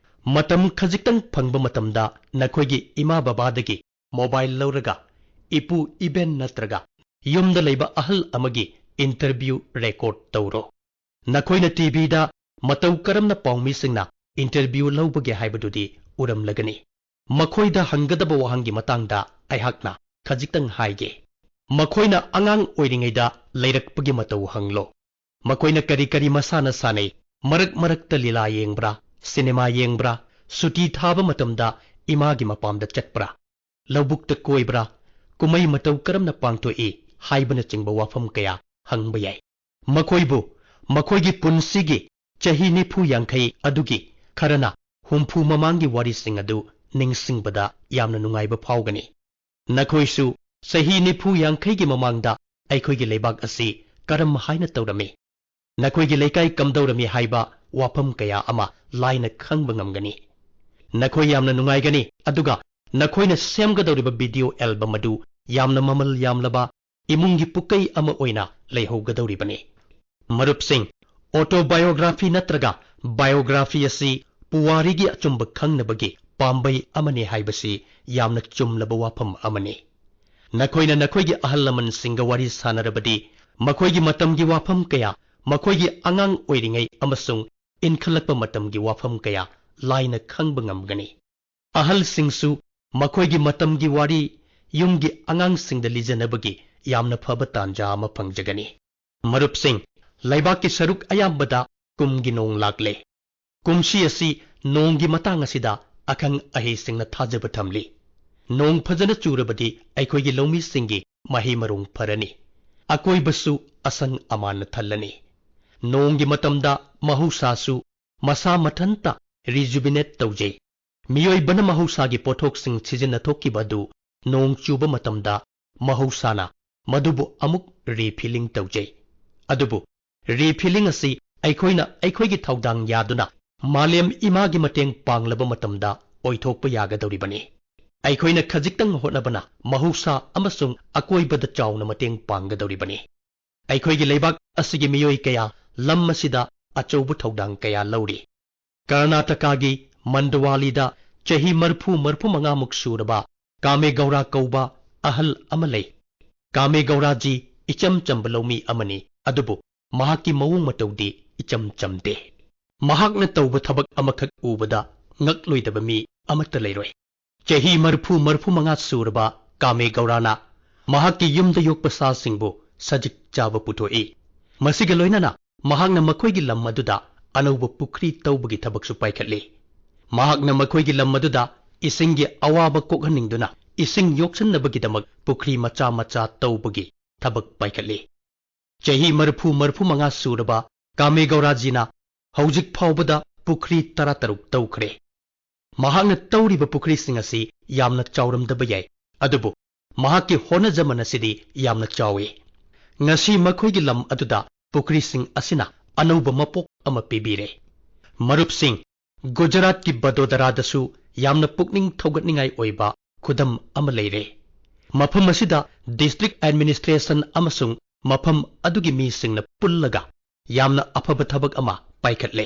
ꯃꯇꯝ ꯈꯖꯤꯛꯇꯪ ꯐꯪꯕ ꯃꯇꯝꯗ ꯅꯈꯣꯏꯒꯤ ꯏꯃꯥ ꯕꯕꯥꯗꯒꯤ ꯃꯣꯕꯥꯏꯜ ꯂꯧꯔꯒ ꯏꯄꯨ ꯏꯕꯦꯟ ꯅꯠꯇ꯭ꯔꯒ ꯌꯨꯝꯗ ꯂꯩꯕ ꯑꯍꯜ ꯑꯃꯒꯤ ꯏꯟꯇꯔꯚ꯭ꯌꯨ ꯔꯦꯀꯣꯔꯗ ꯇꯧꯔꯣ꯫ ꯅꯈꯣꯏꯅ ꯇꯤꯚꯤꯗ ꯃꯇꯧ ꯀꯔꯝꯅ ꯄꯥꯎꯃꯤꯁꯤꯡꯅ ꯏꯟꯇꯔꯚ꯭ꯌꯨ ꯂꯧꯕꯒꯦ ꯍꯥꯏꯕꯗꯨꯗꯤ ꯎꯔꯝꯂꯒꯅꯤ꯫ ꯃꯈꯣꯏꯗ ꯍꯪꯒꯗꯕ ꯋꯥꯍꯪꯒꯤ ꯃꯇꯥꯡꯗ ꯑꯩꯍꯥꯛꯅ ꯈꯖꯤꯛꯇꯪ ꯍꯥꯏꯒꯦ꯫ ꯃꯈꯣꯏꯅ ꯑꯉꯥꯡ ꯑꯣꯏꯔꯤꯉꯩꯗ ꯂꯩꯔꯛꯄꯒꯤ ꯃꯇꯧ ꯍꯪꯂꯣ꯫ ꯃꯈꯣꯏꯅ ꯀꯔꯤ ꯀꯔꯤ ꯃꯁꯥꯟꯅ ꯁꯥꯟꯅꯩ, ꯃꯔꯛ ꯃꯔꯛꯇ ꯂꯤꯂꯥ ꯌꯦꯡꯕ꯭ꯔꯥ, ꯁꯤꯅꯦꯃꯥ ꯌꯦꯡꯕ꯭ꯔꯥ, ꯁꯨꯇꯤ ꯊꯥꯕ ꯃꯇꯝꯗ ꯏꯃꯥꯒꯤ ꯃꯄꯥꯝꯗ ꯆꯠꯄ꯭ꯔꯥ, ꯂꯧꯕꯨꯛꯇ ꯀꯣꯏꯕ꯭ꯔꯥ, ꯀꯨꯝꯃꯩ ꯃꯇꯧ ꯀꯔꯝꯅ ꯄꯥꯡꯊꯣꯛꯏ ꯍꯥꯏꯕꯅꯆꯤꯡꯕ ꯋꯥꯐꯝ ꯀꯌꯥ ꯍꯪꯕ ꯌꯥꯏ꯫ ꯃꯈꯣꯏꯕꯨ ꯃꯈꯣꯏꯒꯤ ꯄꯨꯟꯁꯤꯒꯤ ꯆꯍꯤ 40-50 ꯑꯗꯨꯒꯤ ꯈꯔꯅ 60 ꯃꯃꯥꯡꯒꯤ ꯋꯥꯔꯤꯁꯤꯡ ꯑꯗꯨ ꯅꯤꯡꯁꯤꯡꯕꯗ ꯌꯥꯝꯅ ꯅꯨꯡꯉꯥꯏꯕ ꯐꯥꯎꯒꯅꯤ꯫ ꯅꯈꯣꯏꯁꯨ ꯆꯍꯤ 40-50ꯒꯤ ꯃꯃꯥꯡꯗ ꯑꯩꯈꯣꯏꯒꯤ ꯂꯩꯕꯥꯛ ꯑꯁꯤ ꯀꯔꯝ ꯍꯥꯏꯅ ꯇꯧꯔꯝꯃꯤ, ꯅꯈꯣꯏꯒꯤ ꯂꯩꯀꯥꯏ ꯀꯝꯗꯧꯔꯝꯃꯤ ꯍꯥꯏꯕ ꯋꯥꯐꯝ ꯀꯌꯥ ꯑꯃ ꯂꯥꯏꯅ ꯈꯪꯕ ꯉꯝꯒꯅꯤ꯫ ꯅꯈꯣꯏ ꯌꯥꯝꯅ ꯅꯨꯡꯉꯥꯏꯒꯅꯤ, ꯑꯗꯨꯒ ꯅꯈꯣꯏꯅ ꯁꯦꯝꯒꯗꯧꯔꯤꯕ ꯚꯤꯗꯤꯑꯣ ꯑꯦꯜꯕꯝ ꯑꯗꯨ ꯌꯥꯝꯅ ꯃꯃꯜ ꯌꯥꯝꯂꯕ ꯏꯃꯨꯡꯒꯤ ꯄꯨꯛꯀꯩ ꯑꯃ ꯑꯣꯏꯅ ꯂꯩꯍꯧꯒꯗꯧꯔꯤꯕꯅꯤ꯫ ꯃꯔꯨꯞꯁꯤꯡ, ꯑꯣꯇꯣꯕꯥꯏꯑꯣꯒ꯭ꯔꯥꯐꯤ ꯅꯠꯇ꯭ꯔꯒ ꯕꯥꯏꯑꯣꯒ꯭ꯔꯥꯐꯤ ꯑꯁꯤ ꯄꯨꯋꯥꯔꯤꯒꯤ ꯑꯆꯨꯝꯕ ꯈꯪꯅꯕꯒꯤ ꯄꯥꯝꯕꯩ ꯑꯃꯅꯤ ꯍꯥꯏꯕꯁꯤ ꯌꯥꯝꯅ ꯆꯨꯝꯂꯕ ꯋꯥꯐꯝ ꯑꯃꯅꯤ꯫ ꯅꯈꯣꯏꯅ ꯅꯈꯣꯏꯒꯤ ꯑꯍꯜ ꯂꯃꯟꯁꯤꯡꯒ ꯋꯥꯔꯤ ꯁꯥꯅꯔꯕꯗꯤ ꯃꯈꯣꯏꯒꯤ ꯃꯇꯝꯒꯤ ꯋꯥꯐꯝ ꯀꯌꯥ, ꯃꯈꯣꯏꯒꯤ ꯑꯉꯥꯡ ꯑꯣꯏꯔꯤꯉꯩ ꯑꯃꯁꯨꯡ ꯏꯟꯈꯠꯂꯛꯄ ꯃꯇꯝꯒꯤ ꯋꯥꯐꯝꯀꯌꯥ ꯂꯥꯏꯅ ꯈꯪꯕ ꯉꯝꯒꯅꯤ꯫ ꯑꯍꯜꯁꯤꯡꯁꯨ ꯃꯈꯣꯏꯒꯤ ꯃꯇꯝꯒꯤ ꯋꯥꯔꯤ ꯌꯨꯝꯒꯤ ꯑꯉꯥꯡꯁꯤꯡꯗ ಲಿಜನꯕꯒꯤ ꯌꯥꯝꯅ ꯐꯕ ꯇꯥꯟꯖꯥ ꯑꯃ ꯐꯪꯖꯒꯅꯤ꯫ ꯃꯔꯨꯞꯁꯤꯡ, ꯂꯩꯕꯥꯛꯀꯤ ꯁꯔꯨꯛ ꯑꯌꯥꯝꯕꯗ ꯀꯨꯝꯒꯤ ꯅꯣꯡ ꯂꯥꯛꯂꯦ꯫ ꯀꯨꯝꯁꯤ ꯑꯁꯤ ꯅꯣꯡꯒꯤ ꯃꯇꯥꯡ ꯑꯁꯤꯗ ꯑꯈꯪ ꯑꯍꯩꯁꯤꯡꯅ ꯊꯥꯖꯕ ꯊꯝꯂꯤ꯫ ꯅꯣꯡ ꯐꯖꯅ ꯆꯨꯔꯕꯗꯤ ꯑꯩꯈꯣꯏꯒꯤ ꯂꯧꯃꯤꯁꯤꯡꯒꯤ ꯃꯍꯩ ꯃꯔꯣꯡ ꯐꯔꯅꯤ, ꯑꯀꯣꯏꯕꯁꯨ ꯑꯁꯪ ꯑꯃꯥꯟꯅ ꯊꯜꯂꯅꯤ꯫ ꯅꯣꯡꯒꯤ ꯃꯇꯝꯗ ꯃꯍꯧꯁꯥꯁꯨ ꯃꯁꯥ ꯃꯊꯟꯇ ꯔꯤꯖꯨꯚꯤꯅꯦꯠ ꯇꯧꯖꯩ꯫ ꯃꯤꯑꯣꯏꯕꯅ ꯃꯍꯧꯁꯥꯒꯤ ꯄꯣꯠꯊꯣꯛꯁꯤꯡ ꯁꯤꯖꯤꯟꯅꯊꯣꯛꯈꯤꯕ ꯑꯗꯨ ꯅꯣꯡ ꯆꯨꯕ ꯃꯇꯝꯗ ꯃꯍꯧꯁꯥꯅ ꯃꯗꯨꯕꯨ ꯑꯃꯨꯛ ꯔꯤꯐꯤꯂꯤꯡ ꯇꯧꯖꯩ꯫ ꯑꯗꯨꯕꯨ ꯔꯤꯐꯤꯂꯤꯡ ꯑꯁꯤ ꯑꯩꯈꯣꯏꯅ ꯑꯩꯈꯣꯏꯒꯤ ꯊꯧꯗꯥꯡ ꯌꯥꯗꯨꯅ ꯃꯥꯂꯦꯝ ꯏꯃꯥꯒꯤ ꯃꯇꯦꯡ ꯄꯥꯡꯂꯕ ꯃꯇꯝꯗ ꯑꯣꯏꯊꯣꯛꯄ ꯌꯥꯒꯗꯧꯔꯤꯕꯅꯤ꯫ ꯑꯩꯈꯣꯏꯅ ꯈꯖꯤꯛꯇꯪ ꯍꯣꯠꯅꯕꯅ ꯃꯍꯧꯁꯥ ꯑꯃꯁꯨꯡ ꯑꯀꯣꯏꯕꯗ ꯆꯥꯎꯅ ꯃꯇꯦꯡ ꯄꯥꯡꯒꯗꯧꯔꯤꯕꯅꯤ꯫ ꯑꯩꯈꯣꯏꯒꯤ ꯂꯩꯕꯥꯛ ꯑꯁꯤꯒꯤ ꯃꯤꯑꯣꯏ ꯀꯌꯥ ꯂꯝ ꯑꯁꯤꯗ ꯑꯆꯧꯕ ꯊꯧꯗꯥꯡ ꯀꯌꯥ ꯂꯧꯔꯤ꯫ ꯀꯔꯅꯥꯇꯀꯥꯒꯤ ꯃꯟꯗꯋꯥꯂꯤꯗ ꯆꯍꯤ 40-45ꯃꯨꯛ ꯁꯨꯔꯕ ꯀꯥꯃꯦꯒꯧꯔꯥ ꯀꯧꯕ ꯑꯍꯜ ꯑꯃ ꯂꯩ꯫ ꯀꯥꯃꯦꯒꯧꯔꯥꯖꯤ ꯏꯆꯝ ꯆꯝꯕ ꯂꯧꯃꯤ ꯑꯃꯅꯤ, ꯑꯗꯨꯕꯨ ꯃꯍꯥꯛꯀꯤ ꯃꯑꯣꯡ ꯃꯇꯧꯗꯤ ꯏꯆꯝ ꯆꯝꯗꯦ꯫ ꯃꯍꯥꯛꯅ ꯇꯧꯕ ꯊꯕꯛ ꯑꯃꯈꯛ ꯎꯕꯗ ꯉꯛꯂꯣꯏꯗꯕ ꯃꯤ ꯑꯃꯠꯇ ꯂꯩꯔꯣꯏ꯫ ꯆꯍꯤ 40-45 ꯁꯨꯔꯕ ꯀꯥꯃꯦꯒꯧꯔꯥꯅ ꯃꯍꯥꯛꯀꯤ ꯌꯨꯝꯗ ꯌꯣꯛꯄ ꯁꯥꯁꯤꯡꯕꯨ ꯁꯖꯤꯛ ꯆꯥꯕ ꯄꯨꯊꯣꯛꯏ꯫ ꯃꯁꯤꯒ ꯂꯣꯏꯅꯅ ꯃꯍꯥꯛꯅ ꯃꯈꯣꯏꯒꯤ ꯂꯝ ꯑꯗꯨꯗ ꯑꯅꯧꯕ ꯄꯨꯈ꯭ꯔꯤ ꯇꯧꯕꯒꯤ ꯊꯕꯛꯁꯨ ꯄꯥꯏꯈꯠꯂꯤ꯫ ꯃꯍꯥꯛꯅ ꯃꯈꯣꯏꯒꯤ ꯂꯝ ꯑꯗꯨꯗ ꯏꯁꯤꯡꯒꯤ ꯑꯋꯥꯕ ꯀꯣꯛꯍꯟꯅꯤꯡꯗꯨꯅ ꯏꯁꯤꯡ ꯌꯣꯛꯁꯤꯟꯅꯕꯒꯤꯗꯃꯛ ꯄꯨꯈ꯭ꯔꯤ ꯃꯆꯥ ꯃꯆꯥ ꯇꯧꯕꯒꯤ ꯊꯕꯛ ꯄꯥꯏꯈꯠꯂꯤ꯫ ꯆꯍꯤ 40-45 ꯁꯨꯔꯕ ꯀꯥꯃꯦꯒꯧꯔꯥꯖꯤꯅ ꯍꯧꯖꯤꯛ ꯐꯥꯎꯕꯗ ꯄꯨꯈ꯭ꯔꯤ 13 ꯇꯧꯈ꯭ꯔꯦ꯫ ꯃꯍꯥꯛꯅ ꯇꯧꯔꯤꯕ ꯄꯨꯈ꯭ꯔꯤꯁꯤꯡ ꯑꯁꯤ ꯌꯥꯝꯅ ꯆꯥꯎꯔꯝꯗꯕ ꯌꯥꯏ, ꯑꯗꯨꯕꯨ ꯃꯍꯥꯛꯀꯤ ꯍꯣꯠꯅꯖꯃꯟ ꯑꯁꯤꯗꯤ ꯌꯥꯝꯅ ꯆꯥꯎꯏ꯫ ꯉꯁꯤ ꯃꯈꯣꯏꯒꯤ ꯂꯝ ꯑꯗꯨꯗ ꯄꯨꯈ꯭ꯔꯤꯁꯤꯡ ꯑꯁꯤꯅ ꯑꯅꯧꯕ ꯃꯄꯣꯛ ꯑꯃ ꯄꯤꯕꯤꯔꯦ꯫ ꯃꯔꯨꯞꯁꯤꯡ, ꯒꯨꯖꯔꯥꯠꯀꯤ ꯕꯗꯣꯗꯔꯥꯗꯁꯨ ꯌꯥꯝꯅ ꯄꯨꯛꯅꯤꯡ ꯊꯧꯒꯠꯅꯤꯡꯉꯥꯏ ꯑꯣꯏꯕ ꯈꯨꯗꯝ ꯑꯃ ꯂꯩꯔꯦ꯫ ꯃꯐꯝ ꯑꯁꯤꯗ ꯗꯤꯁꯇ꯭ꯔꯤꯛ ꯑꯦꯗꯃꯤꯅꯤꯁꯇ꯭ꯔꯦꯁꯟ ꯑꯃꯁꯨꯡ ꯃꯐꯝ ꯑꯗꯨꯒꯤ ꯃꯤꯁꯤꯡꯅ ꯄꯨꯜꯂꯒ ꯌꯥꯝꯅ ꯑꯐꯕ ꯊꯕꯛ ꯑꯃ ꯄꯥꯏꯈꯠꯂꯦ꯫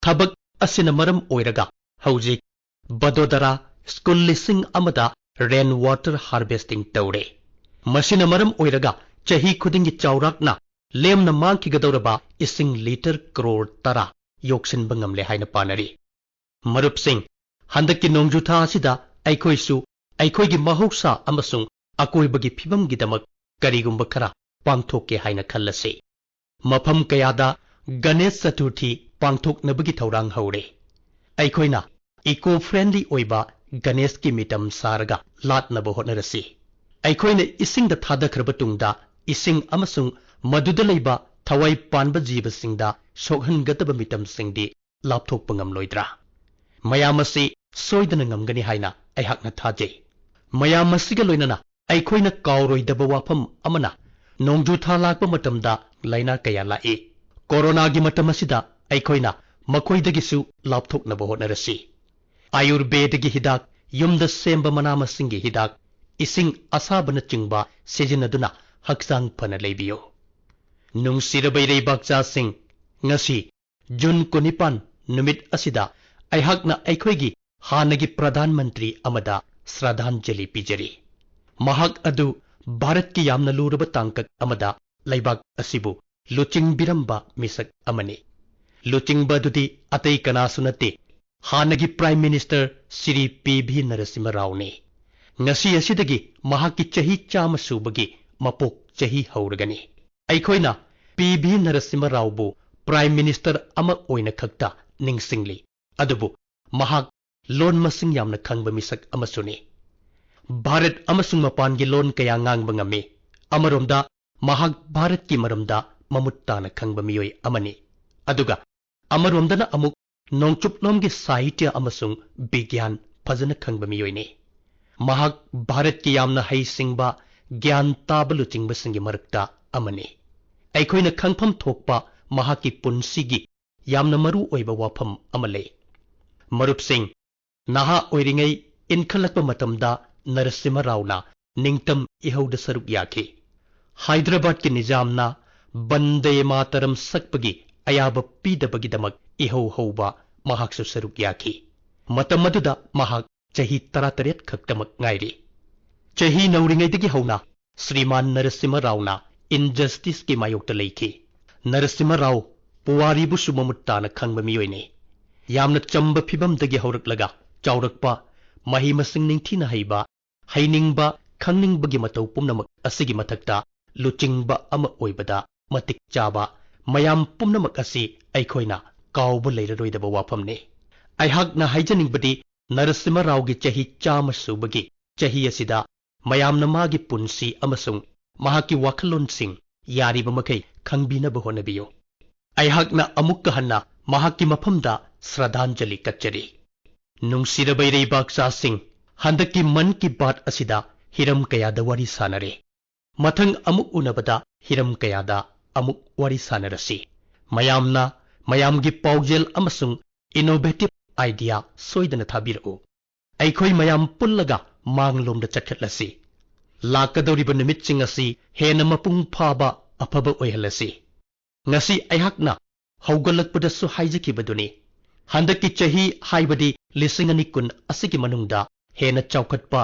ꯊꯕꯛ ꯑꯁꯤꯅ ꯃꯔꯝ ꯑꯣꯏꯔꯒ ꯍꯧꯖꯤꯛ ꯕꯗꯣꯗꯔꯥ ꯁ꯭ꯀꯨꯜ 1000ꯗ ꯔꯦꯟ ꯋꯥꯇꯔ ꯍꯥꯔꯚꯦꯁꯇꯤꯡ ꯇꯧꯔꯦ꯫ ꯃꯁꯤꯅ ꯃꯔꯝ ꯑꯣꯏꯔꯒ ꯆꯍꯤ ꯈꯨꯗꯤꯡꯒꯤ ꯆꯥꯎꯔꯥꯛꯅ ꯂꯦꯝꯅ ꯃꯥꯡꯈꯤꯒꯗꯧꯔꯕ ꯏꯁꯤꯡ ꯂꯤꯇꯔ ꯀꯔꯣꯔ 10 ꯌꯣꯛꯁꯤꯟꯕ ꯉꯝꯂꯦ ꯍꯥꯏꯅ ꯄꯥꯅꯔꯤ꯫ ꯃꯔꯨꯞꯁꯤꯡ, ꯍꯟꯗꯛꯀꯤ ꯅꯣꯡꯖꯨꯊꯥ ꯑꯁꯤꯗ ꯑꯩꯈꯣꯏꯁꯨ ꯑꯩꯈꯣꯏꯒꯤ ꯃꯍꯧꯁꯥ ꯑꯃꯁꯨꯡ ꯑꯀꯣꯏꯕꯒꯤ ꯐꯤꯕꯝꯒꯤꯗꯃꯛ ꯀꯔꯤꯒꯨꯝꯕ ꯈꯔ ꯄꯥꯡꯊꯣꯛꯀꯦ ꯍꯥꯏꯅ ꯈꯜꯂꯁꯤ꯫ ꯃꯐꯝ ꯀꯌꯥꯗ ꯒꯅꯦꯁ ꯆꯇꯨꯔꯊꯤ ꯄꯥꯡꯊꯣꯛꯅꯕꯒꯤ ꯊꯧꯔꯥꯡ ꯍꯧꯔꯦ꯫ ꯑꯩꯈꯣꯏꯅ ꯏꯀꯣ ꯐ꯭ꯔꯦꯟꯗꯂꯤ ꯑꯣꯏꯕ ꯒꯅꯦꯁꯀꯤ ꯃꯤꯇꯝ ꯁꯥꯔꯒ ꯂꯥꯠꯅꯕ ꯍꯣꯠꯅꯔꯁꯤ꯫ ꯑꯩꯈꯣꯏꯅ ꯏꯁꯤꯡꯗ ꯊꯥꯗꯈ꯭ꯔꯕ ꯇꯨꯡꯗ ꯏꯁꯤꯡ ꯑꯃꯁꯨꯡ ꯃꯗꯨꯗ ꯂꯩꯕ ꯊꯋꯥꯏ ꯄꯥꯟꯕ ꯖꯤꯕꯁꯤꯡꯗ ꯁꯣꯛꯍꯟꯒꯗꯕ ꯃꯤꯇꯝꯁꯤꯡꯗꯤ ꯂꯥꯞꯊꯣꯛꯄ ꯉꯝꯂꯣꯏꯗ꯭ꯔꯥ? ꯃꯌꯥꯝ ꯑꯁꯤ ꯁꯣꯏꯗꯅ ꯉꯝꯒꯅꯤ ꯍꯥꯏꯅ ꯑꯩꯍꯥꯛꯅ ꯊꯥꯖꯩ꯫ ꯃꯌꯥꯝ ꯑꯁꯤꯒ ꯂꯣꯏꯅꯅ ꯑꯩꯈꯣꯏꯅ ꯀꯥꯎꯔꯣꯏꯗꯕ ꯋꯥꯐꯝ ꯑꯃꯅ ꯅꯣꯡꯖꯨꯊꯥ ꯂꯥꯛꯄ ꯃꯇꯝꯗ ꯂꯥꯏꯅꯥ ꯀꯌꯥ ꯂꯥꯛꯏ꯫ ꯀꯣꯔꯣꯅꯥꯒꯤ ꯃꯇꯝ ꯑꯁꯤꯗ ꯑꯩꯈꯣꯏꯅ ꯃꯈꯣꯏꯗꯒꯤꯁꯨ ꯂꯥꯞꯊꯣꯛꯅꯕ ꯍꯣꯠꯅꯔꯁꯤ꯫ ꯑꯥꯌꯨꯔꯕꯦꯗꯒꯤ ꯍꯤꯗꯥꯛ, ꯌꯨꯝꯗ ꯁꯦꯝꯕ ꯃꯅꯥ ꯃꯁꯤꯡꯒꯤ ꯍꯤꯗꯥꯛ, ꯏꯁꯤꯡ ꯑꯁꯥꯕꯅꯆꯤꯡꯕ ꯁꯤꯖꯤꯟꯅꯗꯨꯅ ꯍꯛꯆꯥꯡ ꯐꯅ ꯂꯩꯕꯤꯌꯨ꯫ ꯅꯨꯡꯁꯤꯔꯕ ꯏꯔꯩꯕꯥꯛꯆꯥꯁꯤꯡ, ꯉꯁꯤ जून 19 नुमित असिदा अइहाकना अइखोइगी हानगी प्रधान मंत्री अमदा श्रद्धांजलि पिजरी। महाक अदु भारत की यामना लूरब तांकक अमदा लैबाक असिबु लुचिंगबिरंबा मिसक अमनी। लुचिंगबा दुदी अतै कनासु नते हानगी प्राइम मिनिस्टर श्री पी.भी. नरसिम्हा राव ने। ngasi asidagi mahaki chahi chama subagi mapok chahi hauragani aikhoina P.B. Narasimha Rao bu prime minister ama oina khakta ningsingli adubu mahak lon masing yamna khangba misak amasuni Bharat amasung mapan gi lon kaya ngangba ngame amaromda mahak Bharat ki maramda mamuttana khangba miyoi amani aduga amaromdana amuk nongchuplom gi sahitya amasung bigyan phajana khangba miyoi ne महाक Bharat की यामना है सिंगबा ज्ञान ताब लुचिंगबा सिंगी मरक्ता अमने अइखोइना खंगफम थोकपा महाकी पुंसीगी यामना मरु ओइबा वाफम अमले मरुप सिंह नहा ओइरिंगै इनखलकपा मतमदा नरसिम्हा रावना निंगतम इहौद सरुक याखी हैदराबाद की निजामना बंदे मातरम सकपगी अयाब पीदबगिदमक इहौ हौबा महाकसु सरुक याखी मतमदुदा महाक chahi 13 khaktamak ngairi chahi nauringaidagi hauna Shriman Narasimha Rawna injustice ki mayokta leiki Narasimha Raw puwari bu sumamutta khangba miyoine yamna chamba phibamdagi hauраklaga chaurakpa mahi masing ningthina haiba hainingba khangningbagi matau pumnamak asigi mathakta luchingba ama oibada matik chaba mayam pumnamak asi aikhoina kawba leiraroidaba wafamne aihakna haijaningbadi Narasimha Rao gi chahi chama subagi chahi asida mayamna magi punsi amasung mahaki wakalon sing yariba makai khangbinaba honabiyo aihakna amukka hanna mahaki maphamda shraddhanjali kachari nungsiraba ireibak sa sing handaki man ki baat asida hiram kayada wari sanare mathang amuk unabada hiram kayada amuk wari sanarasi mayamna mayamgi paujel amasung innovative idea soidana thabirau aikhoi mayam pullaga manglomda chakhatlasi lakadoriba nimitsing asi hena mapung phaba aphaba oihalasi ngasi aihakna haugalakpada su haijikibaduni handaki chahi haibadi lisingani kun asigi manungda hena chaukhatpa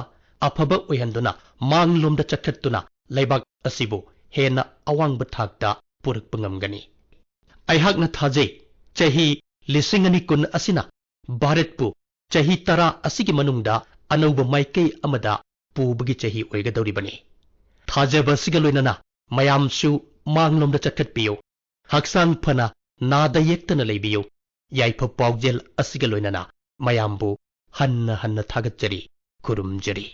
aphaba oihanduna manglomda chakhattuna laibak asibu hena awangba thakta purakpa ngamgani aihakna thaje chahi lisingani kun asina भारतपु chahi 10 asigi manungda anauba maikei amada pubagi chahi oigadoribani thajaba siga loinana mayamsu manglomda chakhatpiyo haksang phana nada yektana leibiyo yaipa paujel asiga loinana mayambu hanna hanna thagatjari kurumjari